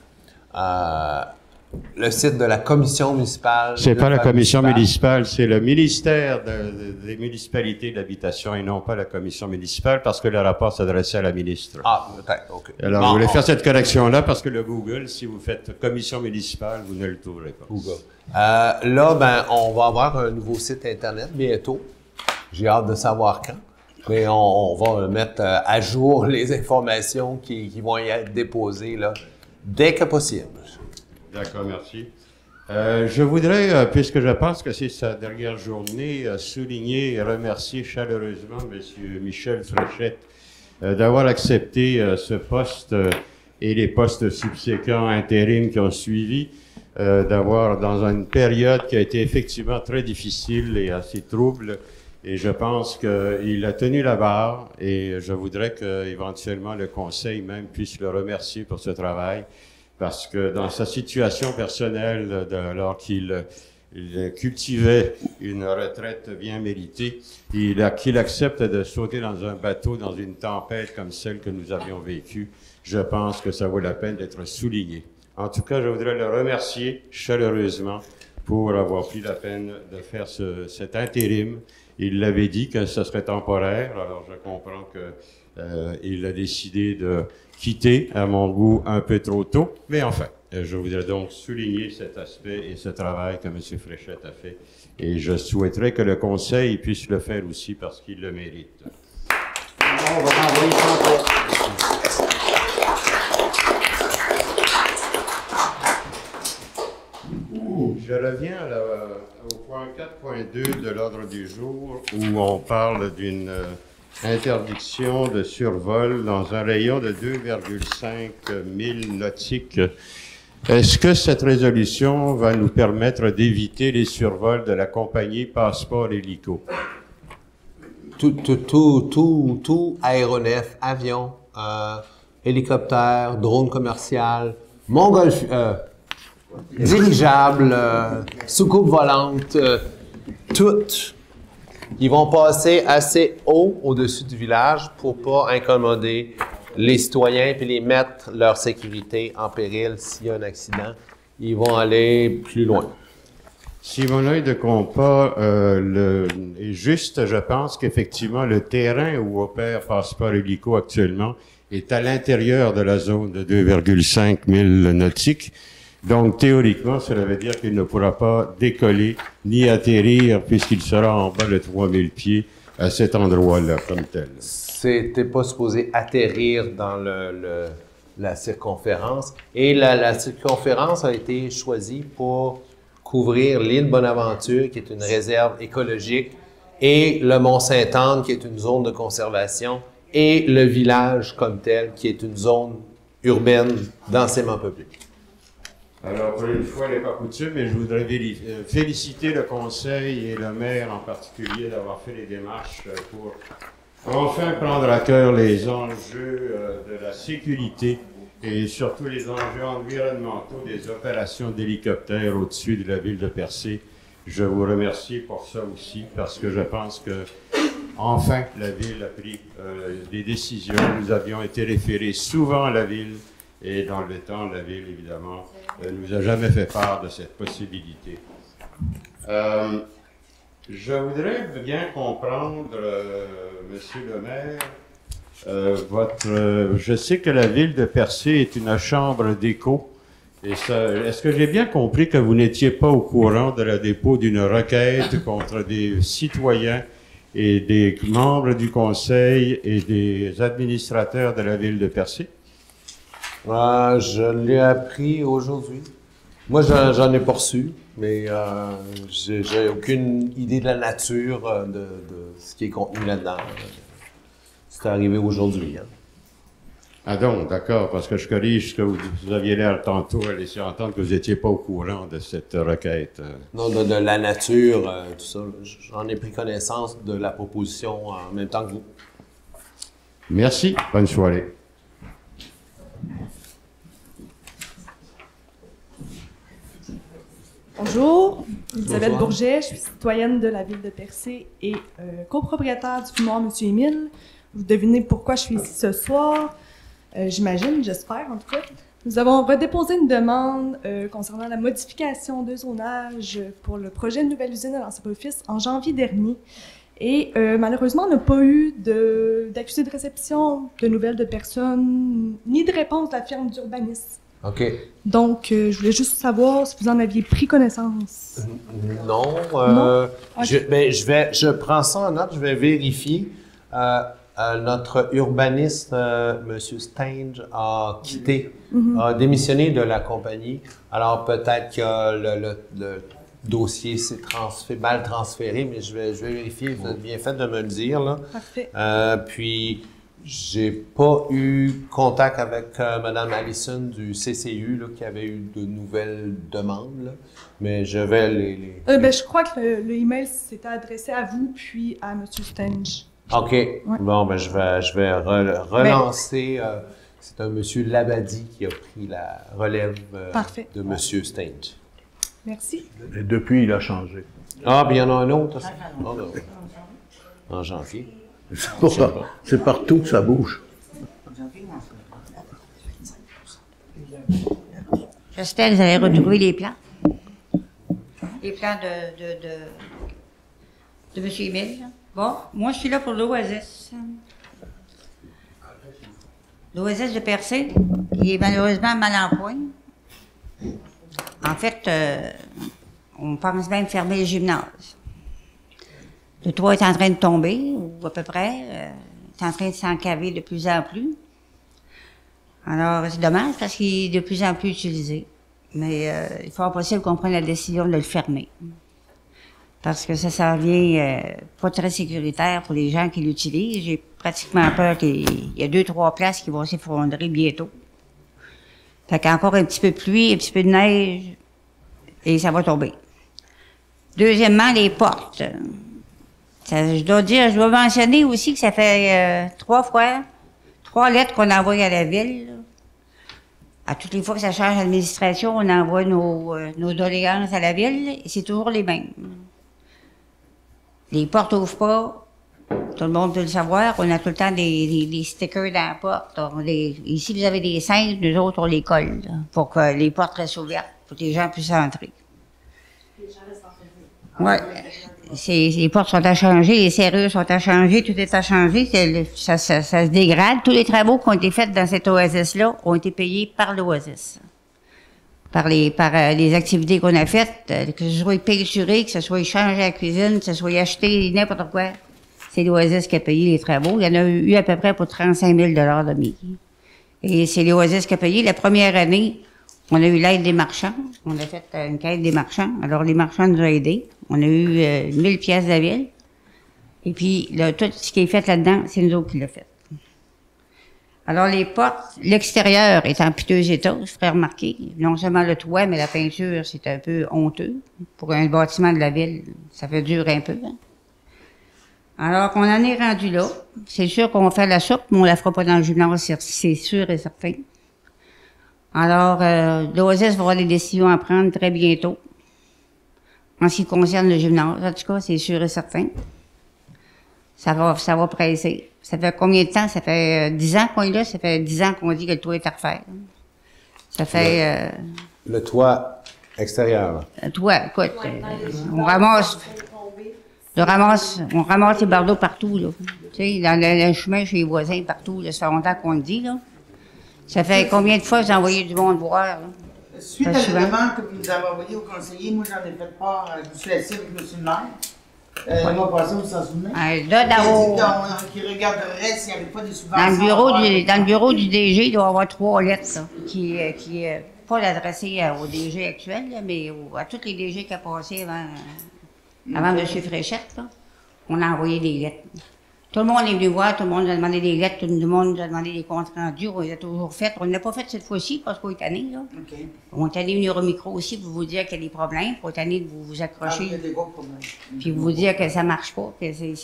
le site de la commission municipale. C'est pas la commission municipale. municipale, c'est le ministère des municipalités de l'habitation et non pas la commission municipale parce que le rapport s'adressait à la ministre. Ah, peut-être, OK. Alors, Bon, je voulais faire cette correction-là parce que le Google, si vous faites commission municipale, vous ne le trouverez pas. là, ben, on va avoir un nouveau site Internet bientôt. J'ai hâte de savoir quand. Mais on va mettre à jour les informations qui vont y être déposées là, dès que possible. D'accord, merci. Je voudrais, puisque je pense que c'est sa dernière journée, souligner et remercier chaleureusement M. Michel Fréchette d'avoir accepté ce poste et les postes subséquents intérim qui ont suivi, d'avoir dans une période qui a été effectivement très difficile et assez trouble. Et je pense qu'il a tenu la barre et je voudrais qu'éventuellement le conseil même puisse le remercier pour ce travail parce que dans sa situation personnelle, alors qu'il cultivait une retraite bien méritée, qu'il accepte de sauter dans un bateau, dans une tempête comme celle que nous avions vécue, je pense que ça vaut la peine d'être souligné. En tout cas, je voudrais le remercier chaleureusement pour avoir pris la peine de faire cet intérim. Il l'avait dit que ce serait temporaire, alors je comprends qu'il a décidé de quitter, à mon goût, un peu trop tôt. Mais enfin, je voudrais donc souligner cet aspect et ce travail que M. Fréchette a fait. Et je souhaiterais que le Conseil puisse le faire aussi parce qu'il le mérite. On va t'envoyer ça. Je reviens au point 4.2 de l'ordre du jour où on parle d'une interdiction de survol dans un rayon de 2,5 milles nautiques. Est-ce que cette résolution va nous permettre d'éviter les survols de la compagnie Passeport Hélico? Tout aéronef, avion, hélicoptère, drone commercial, dirigeable, soucoupe volante, toutes. Ils vont passer assez haut au-dessus du village pour pas incommoder les citoyens puis les mettre leur sécurité en péril s'il y a un accident. Ils vont aller plus loin. Si mon œil de compas est juste, je pense qu'effectivement, le terrain où opère Passeport Hélico actuellement est à l'intérieur de la zone de 2,5 milles nautiques. Donc, théoriquement, cela veut dire qu'il ne pourra pas décoller ni atterrir puisqu'il sera en bas de 3000 pieds à cet endroit-là, comme tel. C'était pas supposé atterrir dans la circonférence. Et la circonférence a été choisie pour couvrir l'île Bonaventure, qui est une réserve écologique, et le Mont-Sainte-Anne, qui est une zone de conservation, et le village comme tel, qui est une zone urbaine densément peuplée. Alors, pour une fois, il n'est pas coutume, mais je voudrais féliciter le conseil et le maire en particulier d'avoir fait les démarches pour enfin prendre à cœur les enjeux de la sécurité et surtout les enjeux environnementaux des opérations d'hélicoptères au-dessus de la ville de Percé. Je vous remercie pour ça aussi, parce que je pense que enfin la ville a pris des décisions. Nous avions été référés souvent à la ville, et dans le temps, la ville, évidemment, ne nous a jamais fait part de cette possibilité. Je voudrais bien comprendre, Monsieur le maire, je sais que la ville de Percé est une chambre d'écho. Est-ce que j'ai bien compris que vous n'étiez pas au courant de la dépôt d'une requête contre des citoyens et des membres du conseil et des administrateurs de la ville de Percé? Je l'ai appris aujourd'hui. Moi, j'en ai pas reçu, mais j'ai aucune idée de la nature de ce qui est contenu là-dedans. C'est arrivé aujourd'hui. Hein. Ah donc, d'accord, parce que je corrige ce que vous aviez l'air tantôt à laisser entendre que vous n'étiez pas au courant de cette requête. Non, de la nature, tout ça. J'en ai pris connaissance de la proposition en même temps que vous. Merci. Bonne soirée. Bonjour, Elisabeth Bourget, je suis citoyenne de la ville de Percé et copropriétaire du fumoir M. Émile. Vous devinez pourquoi je suis ici ce soir, j'imagine, j'espère en tout cas. Nous avons redéposé une demande concernant la modification de zonage pour le projet de nouvelle usine à l'Anse-Office en janvier dernier. Et malheureusement, on n'a pas eu d'accusé de réception, de nouvelles de personnes, ni de réponse de la firme d'urbanisme. OK. Donc, je voulais juste savoir si vous en aviez pris connaissance. Non. Non? OK. Je prends ça en note, je vais vérifier. Notre urbaniste, M. Stange, a quitté, a démissionné de la compagnie. Alors, peut-être que le dossier s'est mal transféré, mais je vais vérifier. Vous avez bien fait de me le dire, là. Parfait. Puis, j'ai pas eu contact avec Mme Allison du CCU, là, qui avait eu de nouvelles demandes, là. Mais je vais les... Je crois que le email s'était adressé à vous, puis à M. Stange. OK. Ouais. Bon, ben je vais relancer. C'est un monsieur Labadie qui a pris la relève de monsieur Stange. Merci. Et depuis, il a changé. Ah, bien il y en a un autre. En janvier. C'est partout que ça bouge. J'espère que vous avez retrouvé les plans. Les plans de M. Émile. Bon, moi, je suis là pour l'OASIS. L'OASIS de Percé, qui est malheureusement mal en point. En fait, on pense même fermer le gymnase. Le toit est en train de tomber, ou à peu près. C'est en train de s'encaver de plus en plus. Alors, c'est dommage parce qu'il est de plus en plus utilisé. Mais il faut possible qu'on prenne la décision de le fermer. Parce que ça s'en vient pas très sécuritaire pour les gens qui l'utilisent. J'ai pratiquement peur qu'il y a 2-3 places qui vont s'effondrer bientôt. Fait qu'encore un petit peu de pluie, un petit peu de neige, et ça va tomber. Deuxièmement, les portes. Je dois mentionner aussi que ça fait 3 lettres qu'on envoie à la ville. À toutes les fois que ça change d'administration, on envoie nos doléances à la ville, et c'est toujours les mêmes. Les portes n'ouvrent pas, tout le monde peut le savoir, on a tout le temps des stickers dans la porte. Ici, vous avez des cintres, nous autres, on les colle, là, pour que les portes restent ouvertes, pour que les gens puissent entrer. Les gens restent enfermés. Ouais. Les portes sont à changer, les serrures sont à changer, tout est à changer, ça se dégrade. Tous les travaux qui ont été faits dans cette oasis-là ont été payés par l'oasis. Par les activités qu'on a faites, que ce soit peinturé, que ce soit échangé à la cuisine, que ce soit acheté, n'importe quoi. C'est l'Oasis qui a payé les travaux. Il y en a eu à peu près pour 35 000 de mis. Et c'est l'Oasis qui a payé. La première année, on a eu l'aide des marchands. On a fait une quête des marchands. Alors, les marchands nous ont aidés. On a eu 1000 pièces de la ville. Et puis, là, tout ce qui est fait là-dedans, c'est nous autres qui l'a fait. Alors, les portes, l'extérieur est en piteux état, je ferai remarquer. Non seulement le toit, mais la peinture, c'est un peu honteux. Pour un bâtiment de la ville, ça fait dur un peu. Hein? Alors qu'on en est rendu là. C'est sûr qu'on va faire la soupe, mais on la fera pas dans le gymnase, c'est sûr et certain. Alors, l'OASIS va avoir des décisions à prendre très bientôt. En ce qui concerne le gymnase, en tout cas, c'est sûr et certain. Ça va presser. Ça fait combien de temps? Ça fait 10 ans qu'on est là. Ça fait 10 ans qu'on dit que le toit est à refaire. Ça fait... le toit extérieur. Le toit, écoute, on ramasse les bardeaux partout, là. Tu sais, dans le chemin chez les voisins, partout, là. Ça fait longtemps qu'on le dit, là. Ça fait combien de fois que vous envoyez du monde voir, là? Suite à la demande que vous nous avez envoyée au conseiller, moi j'en ai fait part, je suis assis avec M. le maire. Le mois passé, vous s'en souvenez? Là, qui regarderait s'il n'y avait pas des subventions. Dans le bureau du DG, il doit y avoir 3 lettres, là, qui pas l'adresser au DG actuel, là, mais à tous les DG qui ont passé avant M. Fréchette, là, on a envoyé des lettres. Tout le monde est venu voir, tout le monde a demandé des lettres, tout le monde a demandé des comptes rendus, on les a toujours fait. On ne l'a pas fait cette fois-ci parce qu'on est tanné, là. Okay. On est tanné venir au micro aussi pour vous dire qu'il y a des problèmes, pour être tanné de vous accrocher. Il y a des gros problèmes. Puis vous dire que ça marche pas, que tu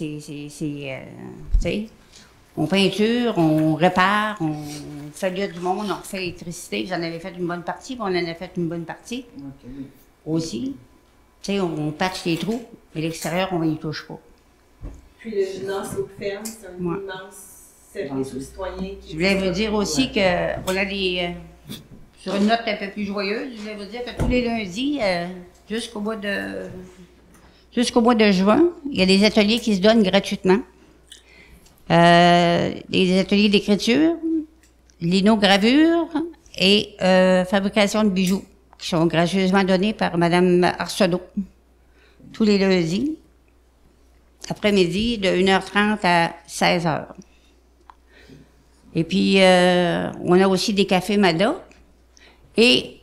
sais, on peinture, on répare, on fait du monde, on refait l'électricité. J'en avais fait une bonne partie, puis on en a fait une bonne partie aussi. Tu sais, on patche les trous, mais l'extérieur, on n'y touche pas. Puis le gymnase aux fermes, c'est un immense service aux citoyens. Je voulais vous dire aussi qu'on a des... sur une note un peu plus joyeuse, je vais vous dire que tous les lundis, jusqu'au mois de juin, il y a des ateliers qui se donnent gratuitement. Des ateliers d'écriture, linogravure et fabrication de bijoux qui sont gracieusement donnés par Mme Arsenault tous les lundis, après-midi, de 1h30 à 16h. Et puis, on a aussi des cafés Mada. Et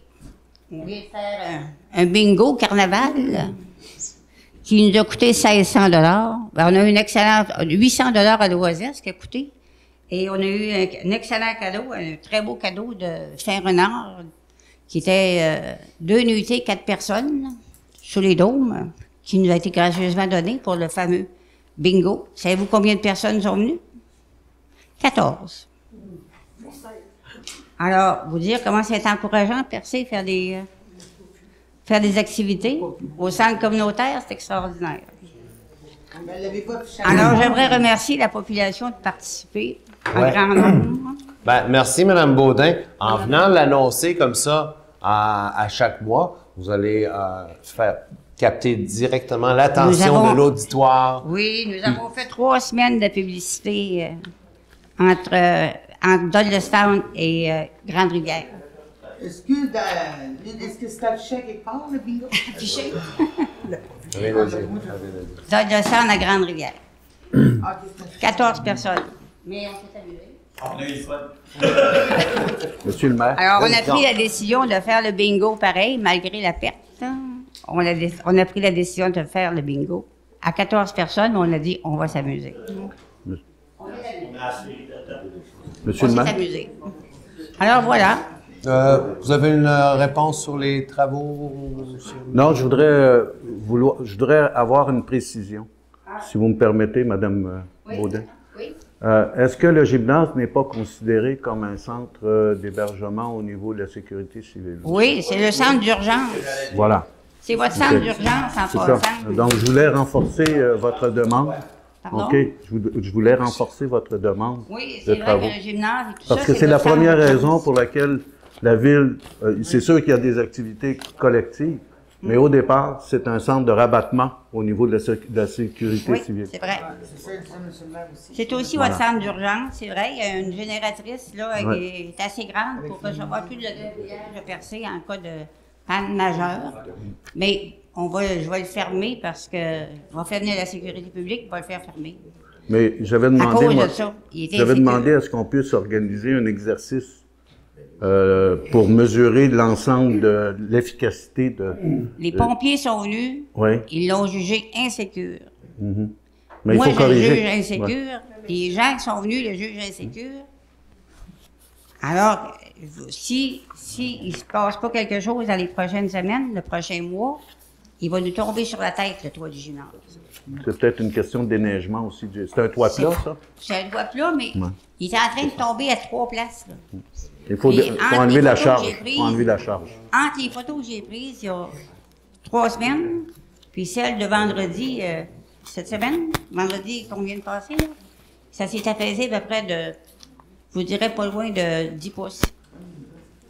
on vient de faire un bingo carnaval qui nous a coûté 1600 $. Ben, on a eu une excellente, 800 $ à Loisirs, ce qui a coûté. Et on a eu un excellent cadeau, un très beau cadeau de Saint-Renard, qui était 2 nuitées, 4 personnes, sous les dômes, qui nous a été gracieusement donné pour le fameux bingo. Savez-vous combien de personnes sont venues? 14. Alors, vous dire comment c'est encourageant, Percé, faire des activités au centre communautaire, c'est extraordinaire. Alors, j'aimerais remercier la population de participer en grand nombre. Ben, merci, Mme Baudin. En venant l'annoncer comme ça à chaque mois, vous allez faire capter directement l'attention de l'auditoire. Oui, nous avons fait 3 semaines de publicité entre Dollestown et Grande-Rivière. Est-ce que c'est affiché quelque part, le bingo? Affiché? Dollestown à Grande-Rivière. 14 personnes. Mais on s'est amusé. On a eu le fun. Monsieur le maire. Alors, on a pris la décision de faire le bingo pareil, malgré la perte. On a pris la décision de faire le bingo. À 14 personnes, on a dit, on va s'amuser. Monsieur le maire. On s'est amusé. Alors, voilà. Vous avez une réponse sur les travaux? Non, je voudrais avoir une précision, si vous me permettez, Mme Baudin. Oui. Est-ce que le gymnase n'est pas considéré comme un centre d'hébergement au niveau de la sécurité civile? Oui, c'est le centre d'urgence. Voilà. C'est votre centre d'urgence en passant. Donc, je voulais renforcer votre demande. Pardon? OK. Je voulais renforcer votre demande Oui, de c'est vrai travaux. que le gymnase et tout Parce ça, que c'est la votre centre première d'urgence. raison pour laquelle la ville, c'est sûr qu'il y a des activités collectives, mais au départ, c'est un centre de rabattement au niveau de la sécurité Oui, civile. c'est vrai. C'est ça, monsieur le maire aussi. C'est aussi votre centre d'urgence, c'est vrai. Il y a une génératrice là, qui est assez grande pour recevoir plus de grillage percé en cas de panne majeure. Mais je vais le fermer parce que je vais faire venir la sécurité publique, je vais le faire fermer. Mais j'avais demandé, cause de moi, ça, il était j'avais insécure. demandé à ce qu'on puisse organiser un exercice pour mesurer l'ensemble de l'efficacité de... Les pompiers sont venus, Oui. ils l'ont jugé insécure. Mais Moi, il faut je le corriger. juge insécure. Les gens qui sont venus le jugent insécure. Alors, si il se passe pas quelque chose dans les prochaines semaines, le prochain mois, il va nous tomber sur la tête, le toit du gymnase. C'est peut-être une question de déneigement aussi. C'est un toit plat, ça? C'est un toit plat, mais il est en train de tomber à 3 places. Là. Il faut Et entre enlever les la photos que charge. j'ai prises- Faut enlever la charge. Entre les photos que j'ai prises il y a 3 semaines, puis celle de vendredi, cette semaine, vendredi qu'on vient de passer, là, ça s'est apaisé à peu près de, je vous dirais pas loin de 10 pouces.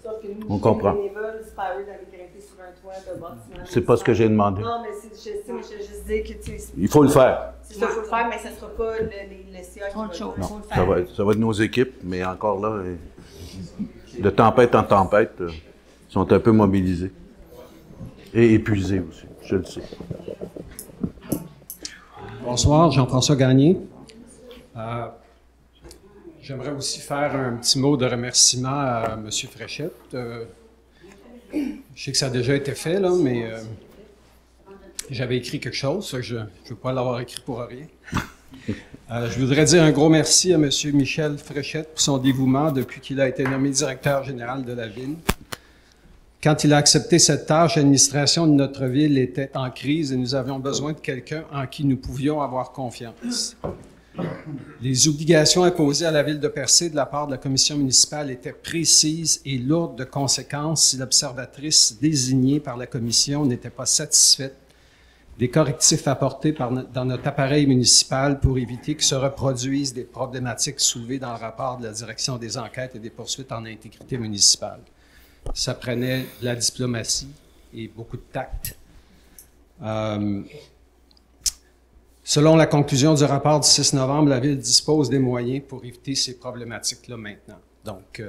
Sauf que nous, On comprend. les bénévoles, c'est pas eux d'aller grimper sur un toit de bâtiment. C'est pas ce que j'ai demandé. Non, mais je sais, mais je veux juste dire que tu sais, Il faut le faire. c'est ça qu'il faut le faire, mais ça sera pas le CA qui Trop va de choses. le Faut le faire. faire. Ça va être nos équipes, mais encore là, de tempête en tempête, ils sont un peu mobilisés. Et épuisés aussi, je le sais. Bonsoir, Jean-François Gagné. J'aimerais aussi faire un petit mot de remerciement à M. Fréchette. Je sais que ça a déjà été fait, là, mais j'avais écrit quelque chose, ça, je ne veux pas l'avoir écrit pour rien. Je voudrais dire un gros merci à M. Michel Fréchette pour son dévouement depuis qu'il a été nommé directeur général de la ville. Quand il a accepté cette tâche, l'administration de notre ville était en crise et nous avions besoin de quelqu'un en qui nous pouvions avoir confiance. Les obligations imposées à la ville de Percé de la part de la commission municipale étaient précises et lourdes de conséquences si l'observatrice désignée par la commission n'était pas satisfaite des correctifs apportés dans notre appareil municipal pour éviter que se reproduisent des problématiques soulevées dans le rapport de la direction des enquêtes et des poursuites en intégrité municipale. ça prenait de la diplomatie et beaucoup de tact. Selon la conclusion du rapport du 6 novembre, la Ville dispose des moyens pour éviter ces problématiques-là maintenant. Donc,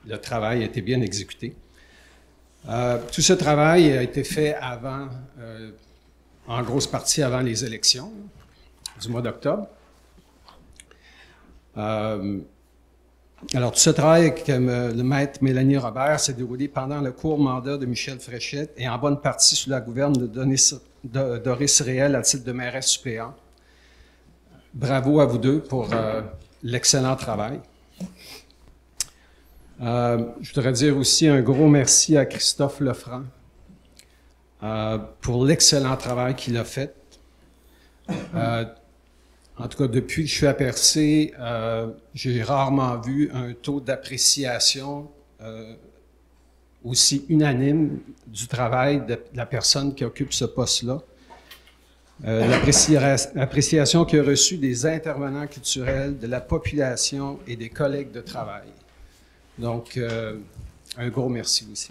le travail a été bien exécuté. Tout ce travail a été fait avant, en grosse partie avant les élections du mois d'octobre. Alors, tout ce travail avec le maître Mélanie Robert s'est déroulé pendant le court mandat de Michel Fréchette et en bonne partie sous la gouverne de Doris Réel à titre de mairesse suppléante. Bravo à vous deux pour l'excellent travail. Je voudrais dire aussi un gros merci à Christophe Lefranc pour l'excellent travail qu'il a fait. En tout cas, depuis que je suis à Percé, j'ai rarement vu un taux d'appréciation aussi unanime du travail de la personne qui occupe ce poste-là. L'appréciation qu'il a reçue des intervenants culturels, de la population et des collègues de travail. Donc, un gros merci aussi.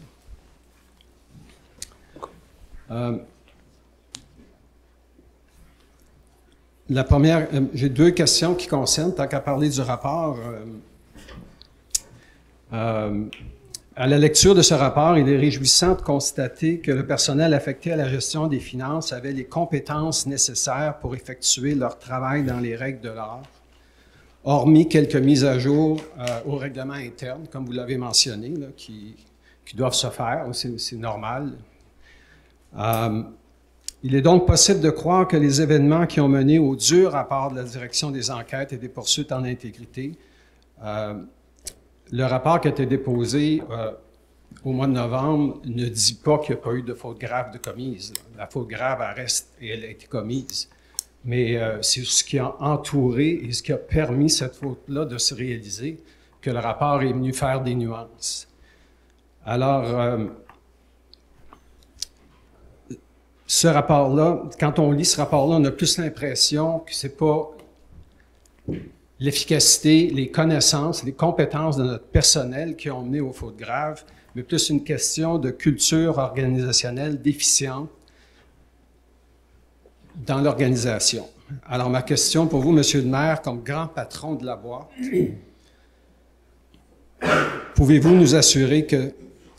La première, j'ai deux questions qui concernent, tant qu'à parler du rapport. À la lecture de ce rapport, il est réjouissant de constater que le personnel affecté à la gestion des finances avait les compétences nécessaires pour effectuer leur travail dans les règles de l'art, hormis quelques mises à jour au règlement interne, comme vous l'avez mentionné, là, qui doivent se faire, c'est normal. Il est donc possible de croire que les événements qui ont mené au dur rapport de la direction des enquêtes et des poursuites en intégrité, le rapport qui a été déposé au mois de novembre ne dit pas qu'il n'y a pas eu de faute grave de commise. La faute grave, elle reste et elle a été commise. Mais c'est ce qui a entouré et ce qui a permis cette faute-là de se réaliser que le rapport est venu faire des nuances. Alors, ce rapport-là, quand on lit ce rapport-là, on a plus l'impression que c'est pas l'efficacité, les connaissances, les compétences de notre personnel qui ont mené aux fautes graves, mais plus une question de culture organisationnelle déficiente dans l'organisation. Alors, ma question pour vous, Monsieur le maire, comme grand patron de la boîte, pouvez-vous nous assurer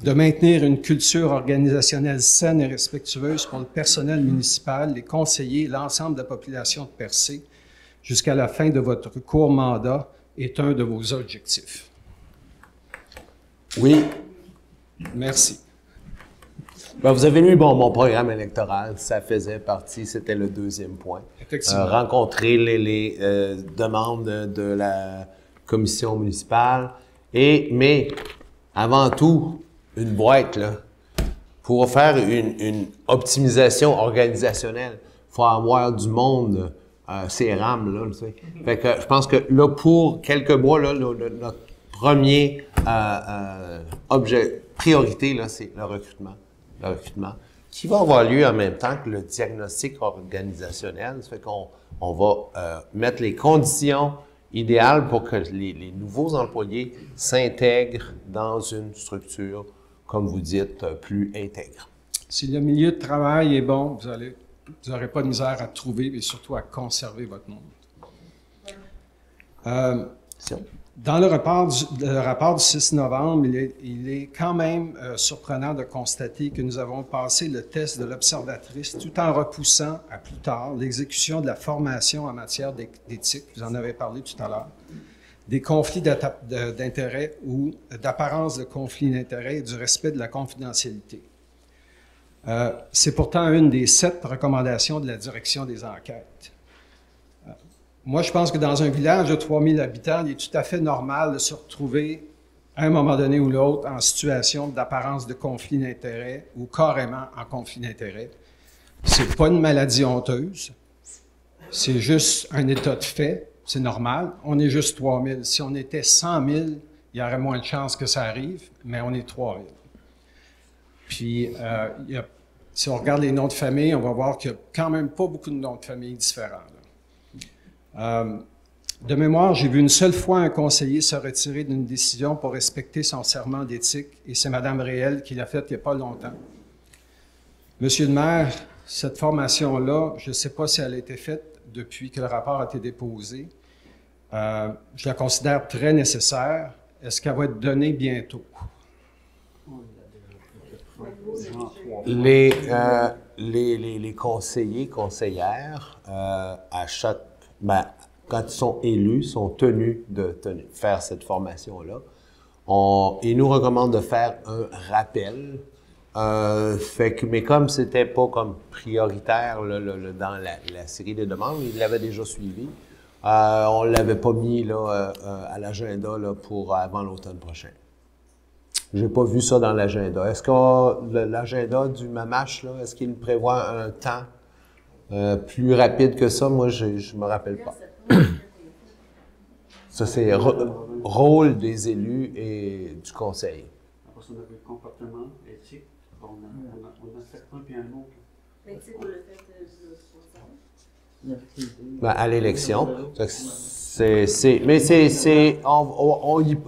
de maintenir une culture organisationnelle saine et respectueuse pour le personnel municipal, les conseillers, l'ensemble de la population de Percé, jusqu'à la fin de votre court mandat, est un de vos objectifs? Oui. Merci. Ben, vous avez lu mon programme électoral, ça faisait partie, c'était le deuxième point. Effectivement. Rencontrer les demandes de la commission municipale, mais avant tout, une boîte, là, pour faire une optimisation organisationnelle, il faut avoir du monde, CRM, là, tu sais. Fait que je pense que là, pour quelques mois, là, notre premier priorité, là, c'est le recrutement. Le recrutement, qui va avoir lieu en même temps que le diagnostic organisationnel. Ça fait qu'on va mettre les conditions idéales pour que les nouveaux employés s'intègrent dans une structure, comme vous dites, plus intègre. Si le milieu de travail est bon, vous n'aurez pas de misère à trouver et surtout à conserver votre monde. Dans le rapport du 6 novembre, il est quand même surprenant de constater que nous avons passé le test de l'observatrice tout en repoussant à plus tard l'exécution de la formation en matière d'éthique, vous en avez parlé tout à l'heure, des conflits d'intérêts ou d'apparence de conflits d'intérêts et du respect de la confidentialité. C'est pourtant une des 7 recommandations de la direction des enquêtes. Moi, je pense que dans un village de 3000 habitants, il est tout à fait normal de se retrouver à un moment donné ou l'autre en situation d'apparence de conflit d'intérêts ou carrément en conflit d'intérêts. C'est pas une maladie honteuse, c'est juste un état de fait, c'est normal. On est juste 3000. Si on était 100 000, il y aurait moins de chances que ça arrive, mais on est 3000. Puis, si on regarde les noms de famille, on va voir qu'il n'y a quand même pas beaucoup de noms de famille différents. De mémoire, j'ai vu une seule fois un conseiller se retirer d'une décision pour respecter son serment d'éthique, et c'est Mme Réel qui l'a fait il n'y a pas longtemps. Monsieur le maire, cette formation-là, je ne sais pas si elle a été faite depuis que le rapport a été déposé. Je la considère très nécessaire. Est-ce qu'elle va être donnée bientôt? Les conseillers, conseillères, quand ils sont élus, sont tenus de faire cette formation-là. Ils nous recommandent de faire un rappel. Mais comme c'était pas comme prioritaire dans la série de demandes, ils l'avaient déjà suivi. On l'avait pas mis à l'agenda pour avant l'automne prochain. J'ai pas vu ça dans l'agenda. Est-ce que l'agenda du MAMACH, est-ce qu'il prévoit un temps plus rapide que ça? Moi, je me rappelle pas. Ça, c'est rôle des élus et du conseil. Après ça, on avait le comportement, éthique. On a certains puis un autre. L'éthique, on l'a fait À l'élection.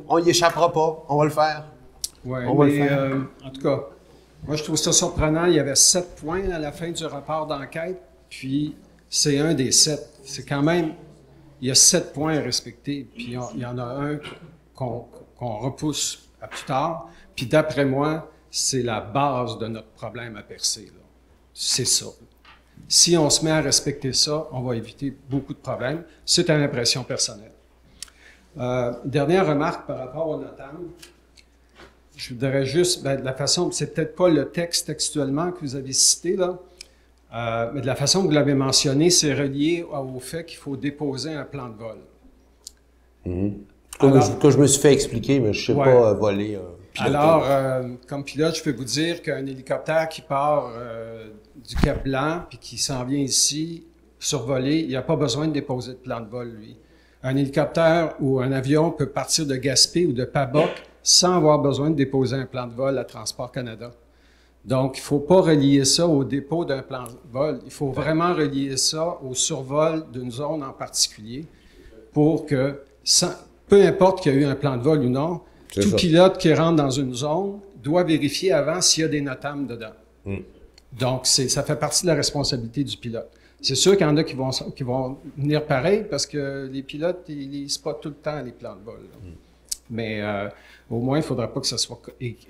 On y échappera pas. On va le faire. Oui, On va le mais faire. en tout cas, moi je trouve ça surprenant. Il y avait 7 points à la fin du rapport d'enquête, puis c'est un des 7. C'est quand même, il y a 7 points à respecter, puis il y en a un qu'on repousse à plus tard. Puis d'après moi, c'est la base de notre problème à percer, là. C'est ça. Si on se met à respecter ça, on va éviter beaucoup de problèmes. C'est une impression personnelle. Dernière remarque par rapport au notable. Je voudrais juste, de la façon, c'est peut-être pas le texte textuellement que vous avez cité, là, mais de la façon que vous l'avez mentionné, c'est relié au fait qu'il faut déposer un plan de vol. Que je me suis fait expliquer, mais je ne sais pas voler un pilote. Alors, comme pilote, je peux vous dire qu'un hélicoptère qui part du Cap-Blanc puis qui s'en vient ici, survoler, il n'a pas besoin de déposer de plan de vol, lui. Un hélicoptère ou un avion peut partir de Gaspé ou de Paboc sans avoir besoin de déposer un plan de vol à Transport Canada. Donc, il ne faut pas relier ça au dépôt d'un plan de vol. Il faut vraiment relier ça au survol d'une zone en particulier pour que, peu importe qu'il y a eu un plan de vol ou non, tout pilote qui rentre dans une zone doit vérifier avant s'il y a des notables dedans. Donc, ça fait partie de la responsabilité du pilote. C'est sûr qu'il y en a qui vont venir pareil parce que les pilotes, ils lisent pas tout le temps les plans de vol. Mais au moins, il ne faudra pas que ça soit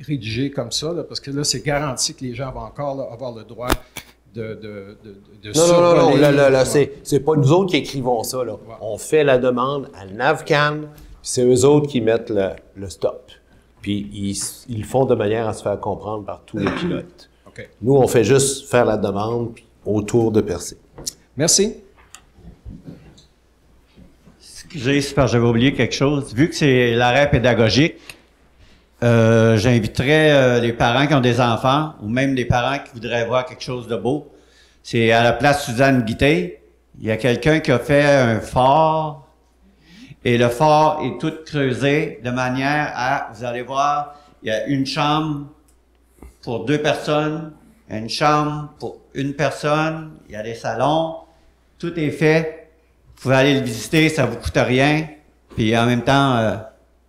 rédigé comme ça, là, parce que là, c'est garanti que les gens vont encore là, avoir le droit de survoler. Non, c'est pas nous autres qui écrivons ça, là. Ouais. On fait la demande à NAVCAN, puis c'est eux autres qui mettent le stop. Puis ils le font de manière à se faire comprendre par tous les pilotes. OK. Nous, on fait juste faire la demande autour de Percé. Merci. Excusez, c'est parce que j'avais oublié quelque chose. Vu que c'est l'arrêt pédagogique, j'inviterais les parents qui ont des enfants ou même les parents qui voudraient voir quelque chose de beau. C'est à la place Suzanne Guité. Il y a quelqu'un qui a fait un phare et le phare est tout creusé de manière à, vous allez voir, il y a une chambre pour 2 personnes, une chambre pour 1 personne, il y a des salons, tout est fait. Vous pouvez aller le visiter, ça vous coûte rien. Puis en même temps,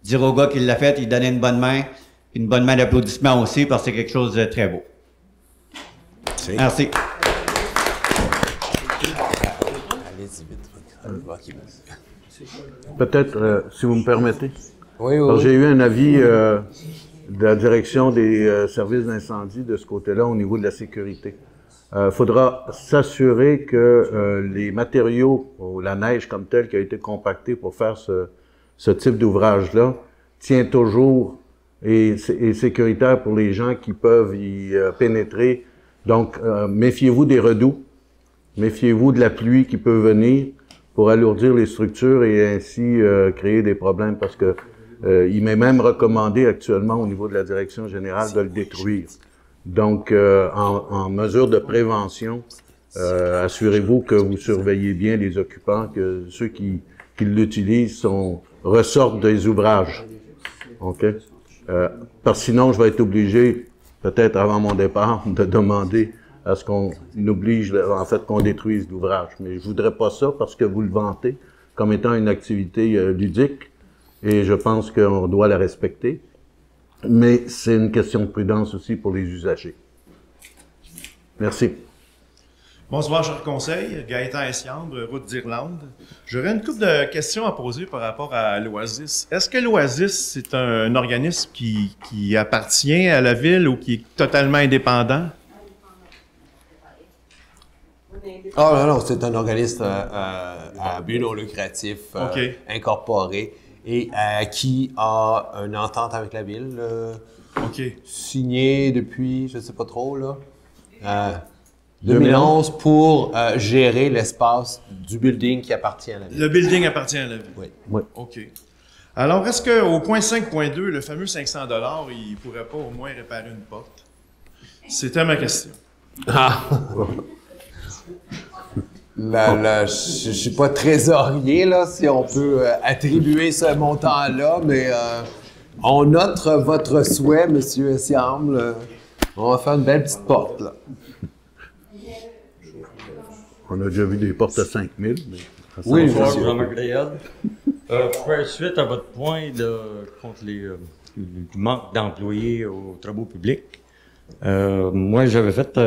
dire au gars qui l'a fait, il donnait une bonne main d'applaudissement aussi, parce que c'est quelque chose de très beau. Merci. Allez-y vite. Peut-être, si vous me permettez. Oui. J'ai eu un avis de la direction des services d'incendie de ce côté-là au niveau de la sécurité. Faudra s'assurer que les matériaux ou la neige comme telle qui a été compactée pour faire ce type d'ouvrage-là tient toujours et est sécuritaire pour les gens qui peuvent y pénétrer. Donc, méfiez-vous des redoux, méfiez-vous de la pluie qui peut venir pour alourdir les structures et ainsi créer des problèmes parce que il m'est même recommandé actuellement au niveau de la direction générale de le détruire. Donc, en mesure de prévention, assurez-vous que vous surveillez bien les occupants, que ceux qui l'utilisent ressortent des ouvrages. OK? Parce que sinon, je vais être obligé, peut-être avant mon départ, de demander à ce qu'on oblige, en fait, qu'on détruise l'ouvrage. Mais je voudrais pas ça parce que vous le vantez. comme étant une activité ludique et je pense qu'on doit la respecter. Mais c'est une question de prudence aussi pour les usagers. Merci. Bonsoir, cher conseil. Gaëtan Essiambre, Route d'Irlande. J'aurais une couple de questions à poser par rapport à l'Oasis. Est-ce que l'Oasis, c'est un organisme qui appartient à la ville ou qui est totalement indépendant? Oh non, c'est un organisme à but non lucratif, incorporé, et qui a une entente avec la ville, signée depuis, je ne sais pas trop, là, 2011 pour gérer l'espace du building qui appartient à la ville. Le building appartient à la ville? Oui. Oui. OK. Alors, est-ce qu'au point 5.2, le fameux 500 $, il ne pourrait pas au moins réparer une porte? C'était ma question. Ah! Là, je ne suis pas trésorier, là, si on peut attribuer ce montant-là, mais on note votre souhait, M. Essiamble. On va faire une belle petite porte, là. On a déjà vu des portes à 5 000. Mais oui, bonsoir, Jean-Marc Léal. Pour faire suite à votre point contre le manque d'employés aux travaux publics, moi, j'avais fait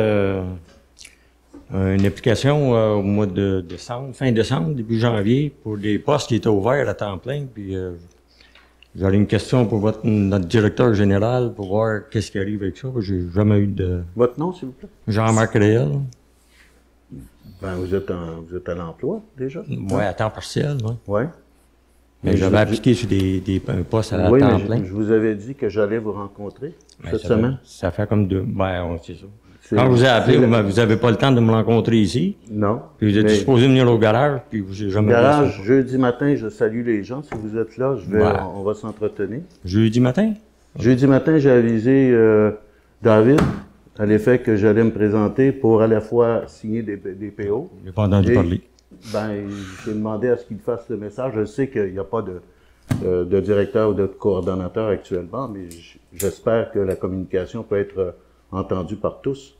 une application au mois de décembre, fin décembre, début janvier, pour des postes qui étaient ouverts à temps plein. Puis j'aurais une question pour notre directeur général pour voir qu'est-ce qui arrive avec ça. J'ai jamais eu de... Votre nom, s'il vous plaît? Jean-Marc Léal. Ben, vous êtes à l'emploi, déjà? Oui, à temps partiel, oui. Oui. Mais j'avais appliqué sur un poste à temps plein. Je vous avais dit que j'allais vous rencontrer cette semaine. Ça fait comme 2... Ben, c'est ça. Quand je vous ai appelé, vous n'avez pas le temps de me rencontrer ici. Non. Puis vous êtes disposé venir au garage, puis vous n'avez jamais... Garage, jeudi matin, je salue les gens. Si vous êtes là, on va s'entretenir. Jeudi matin? Jeudi matin, j'ai avisé David à l'effet que j'allais me présenter pour à la fois signer des PO. Je n'ai pas entendu parler. Ben, j'ai demandé à ce qu'il fasse le message. Je sais qu'il n'y a pas de directeur ou de coordonnateur actuellement, mais j'espère que la communication peut être entendue par tous.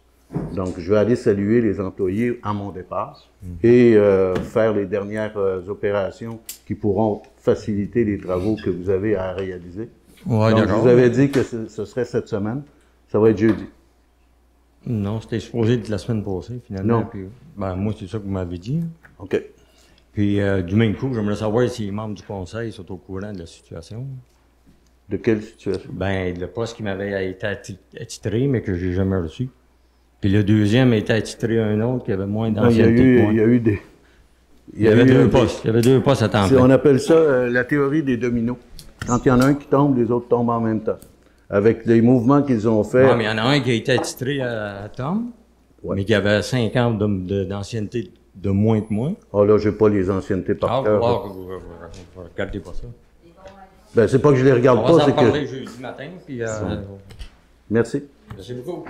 Donc, je vais aller saluer les employés à mon départ et faire les dernières opérations qui pourront faciliter les travaux que vous avez à réaliser. Ouais, donc, je vous avais dit que ce serait cette semaine. Ça va être jeudi. Non, c'était supposé être la semaine passée, finalement. Non. Puis, ben, moi, c'est ça que vous m'avez dit. OK. Puis, du même coup, j'aimerais savoir si les membres du conseil sont au courant de la situation. De quelle situation? Ben, le poste qui m'avait été attitré, mais que j'ai jamais reçu. Puis le deuxième a été attitré à un autre qui avait moins d'ancienneté que moi. Il y a eu des... Il y avait deux postes. Il y avait deux postes à temps plein. On appelle ça la théorie des dominos. Quand il y en a un qui tombe, les autres tombent en même temps. Avec les mouvements qu'ils ont faits... Non, mais il y en a un qui a été attitré à Tom, mais qui avait 5 ans d'ancienneté de moins que moi. Ah là, j'ai pas les anciennetés par cœur. Regardez pas ça. Ben, c'est pas que je les regarde pas, c'est que... On va s'en parler jeudi matin, puis... Merci. Merci beaucoup.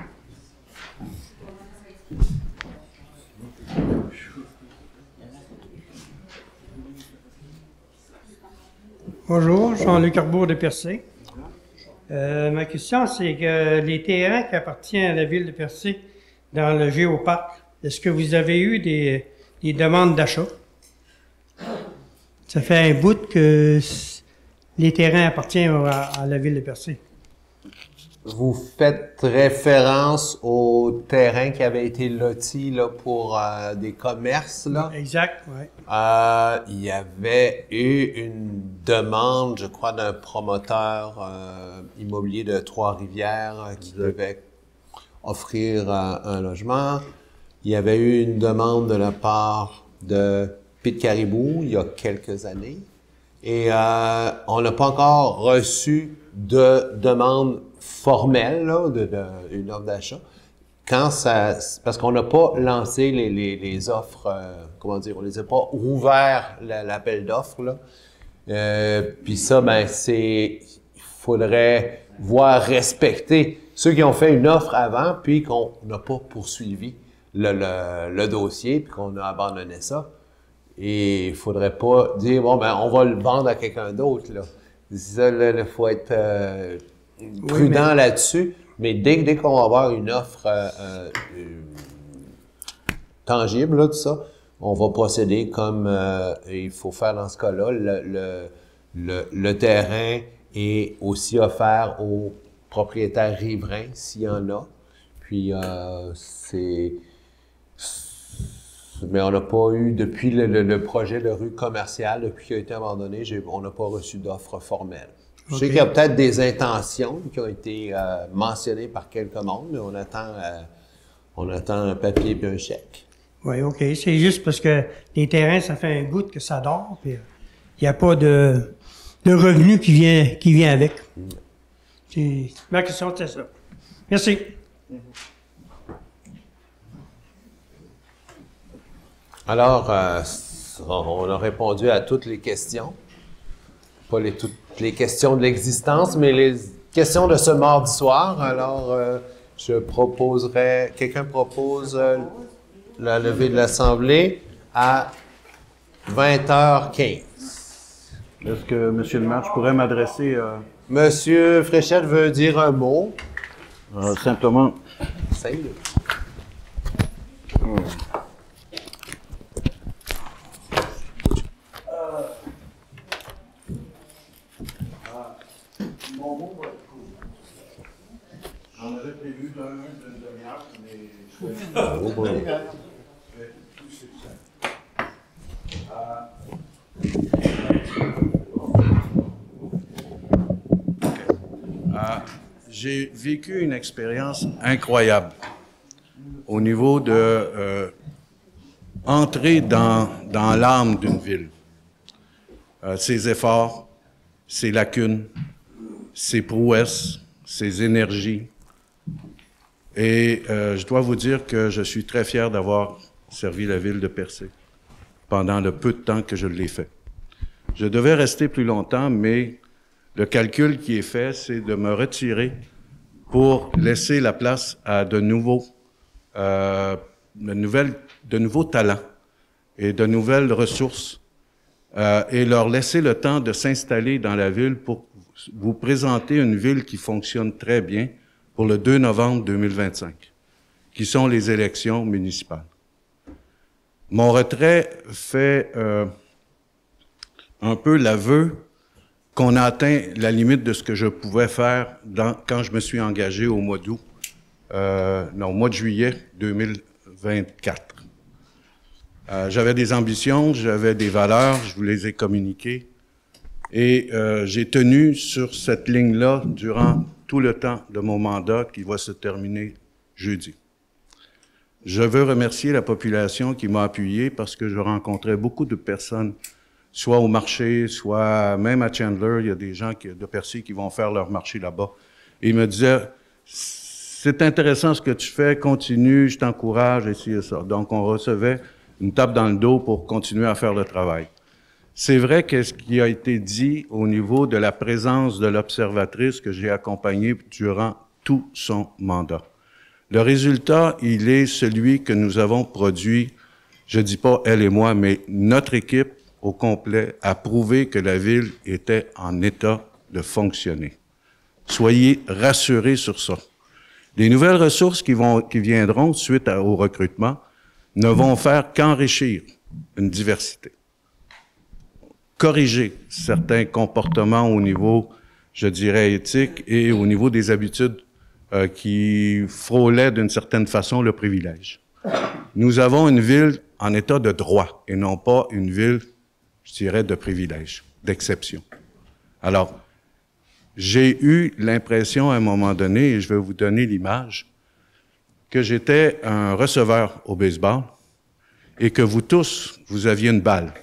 Bonjour, Jean-Luc Arbour de Percé. Ma question, c'est que les terrains qui appartiennent à la ville de Percé dans le Géoparc, est-ce que vous avez eu des demandes d'achat? Ça fait un bout que les terrains appartiennent à la ville de Percé. Vous faites référence au terrain qui avait été loti là, pour des commerces, là? Exact, oui. Il y avait eu une demande, je crois, d'un promoteur immobilier de Trois-Rivières qui devait offrir un logement. Il y avait eu une demande de la part de Pete Caribou il y a quelques années. Et on n'a pas encore reçu de demande formelle, là, une offre d'achat. Parce qu'on n'a pas lancé les offres, comment dire, on les a pas ouvert l'appel d'offres, là. Puis ça, ben, il faudrait voir respecter ceux qui ont fait une offre avant, puis qu'on n'a pas poursuivi le dossier, puis qu'on a abandonné ça. Et il faudrait pas dire, bon, ben, on va le vendre à quelqu'un d'autre, là. Ça, là, il faut être prudent là-dessus. Mais dès qu'on va avoir une offre tangible, là, tout ça, on va procéder comme il faut faire dans ce cas-là. Le terrain est aussi offert aux propriétaires riverains, s'il y en a. Puis, mais on n'a pas eu, depuis le projet de rue commerciale, depuis qu'il a été abandonné, on n'a pas reçu d'offre formelle. Je sais qu'il y a peut-être des intentions qui ont été mentionnées par quelques monde, mais on attend un papier et un chèque. Oui, OK. C'est juste parce que les terrains, ça fait un bout que ça dort, puis il n'y a pas de revenu qui vient avec. Ma question, c'est ça. Merci. Alors, on a répondu à toutes les questions. Pas toutes les questions de l'existence, mais les questions de ce mardi soir. Alors, quelqu'un propose la levée de l'Assemblée à 20h15. Est-ce que, M. le maire, je pourrais m'adresser... Monsieur Fréchette veut dire un mot. Simplement... Salut. Mon mot va être court. J'en avais prévu d'une demi-heure, mais je fais tout succès. J'ai vécu une expérience incroyable au niveau de entrer dans l'âme d'une ville. Ses efforts, ses lacunes, ses prouesses, ses énergies. Et je dois vous dire que je suis très fier d'avoir servi la ville de Percé pendant le peu de temps que je l'ai fait. Je devais rester plus longtemps, mais le calcul qui est fait, c'est de me retirer pour laisser la place à de nouveaux talents et de nouvelles ressources et leur laisser le temps de s'installer dans la ville pour vous présenter une ville qui fonctionne très bien pour le 2 novembre 2025, qui sont les élections municipales. Mon retrait fait un peu l'aveu qu'on a atteint la limite de ce que je pouvais faire quand je me suis engagé au mois d'août, au mois de juillet 2024. J'avais des ambitions, j'avais des valeurs, je vous les ai communiquées. Et j'ai tenu sur cette ligne-là durant tout le temps de mon mandat qui va se terminer jeudi. Je veux remercier la population qui m'a appuyé parce que je rencontrais beaucoup de personnes, soit au marché, soit même à Chandler, il y a des gens de Percé qui vont faire leur marché là-bas. Et ils me disaient, c'est intéressant ce que tu fais, continue, je t'encourage, et ci et ça. Donc on recevait une tape dans le dos pour continuer à faire le travail. C'est vrai que ce qui a été dit au niveau de la présence de l'observatrice que j'ai accompagnée durant tout son mandat. Le résultat, il est celui que nous avons produit, je dis pas elle et moi, mais notre équipe au complet a prouvé que la ville était en état de fonctionner. Soyez rassurés sur ça. Les nouvelles ressources qui viendront suite au recrutement ne vont faire qu'enrichir une diversité. Corriger certains comportements au niveau, je dirais, éthique et au niveau des habitudes qui frôlaient d'une certaine façon le privilège. Nous avons une ville en état de droit et non pas une ville, je dirais, de privilège, d'exception. Alors, j'ai eu l'impression à un moment donné, et je vais vous donner l'image, que j'étais un receveur au baseball et que vous tous, vous aviez une balle.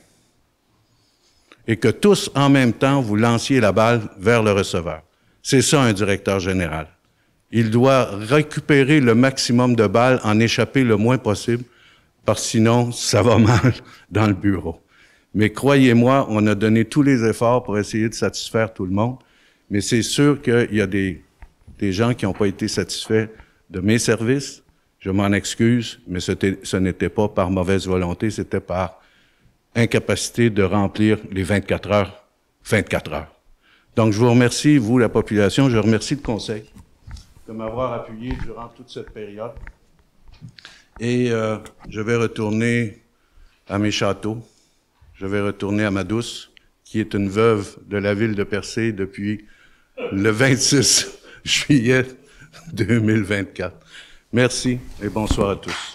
Et que tous, en même temps, vous lanciez la balle vers le receveur. C'est ça, un directeur général. Il doit récupérer le maximum de balles, en échapper le moins possible, parce que sinon, ça va mal dans le bureau. Mais croyez-moi, on a donné tous les efforts pour essayer de satisfaire tout le monde, mais c'est sûr qu'il y a des gens qui n'ont pas été satisfaits de mes services. Je m'en excuse, mais ce n'était pas par mauvaise volonté, c'était par incapacité de remplir les 24 heures. Donc, je vous remercie, vous, la population, je remercie le Conseil de m'avoir appuyé durant toute cette période. Et je vais retourner à mes châteaux. Je vais retourner à ma douce, qui est une veuve de la ville de Percé depuis le 26 juillet 2024. Merci et bonsoir à tous.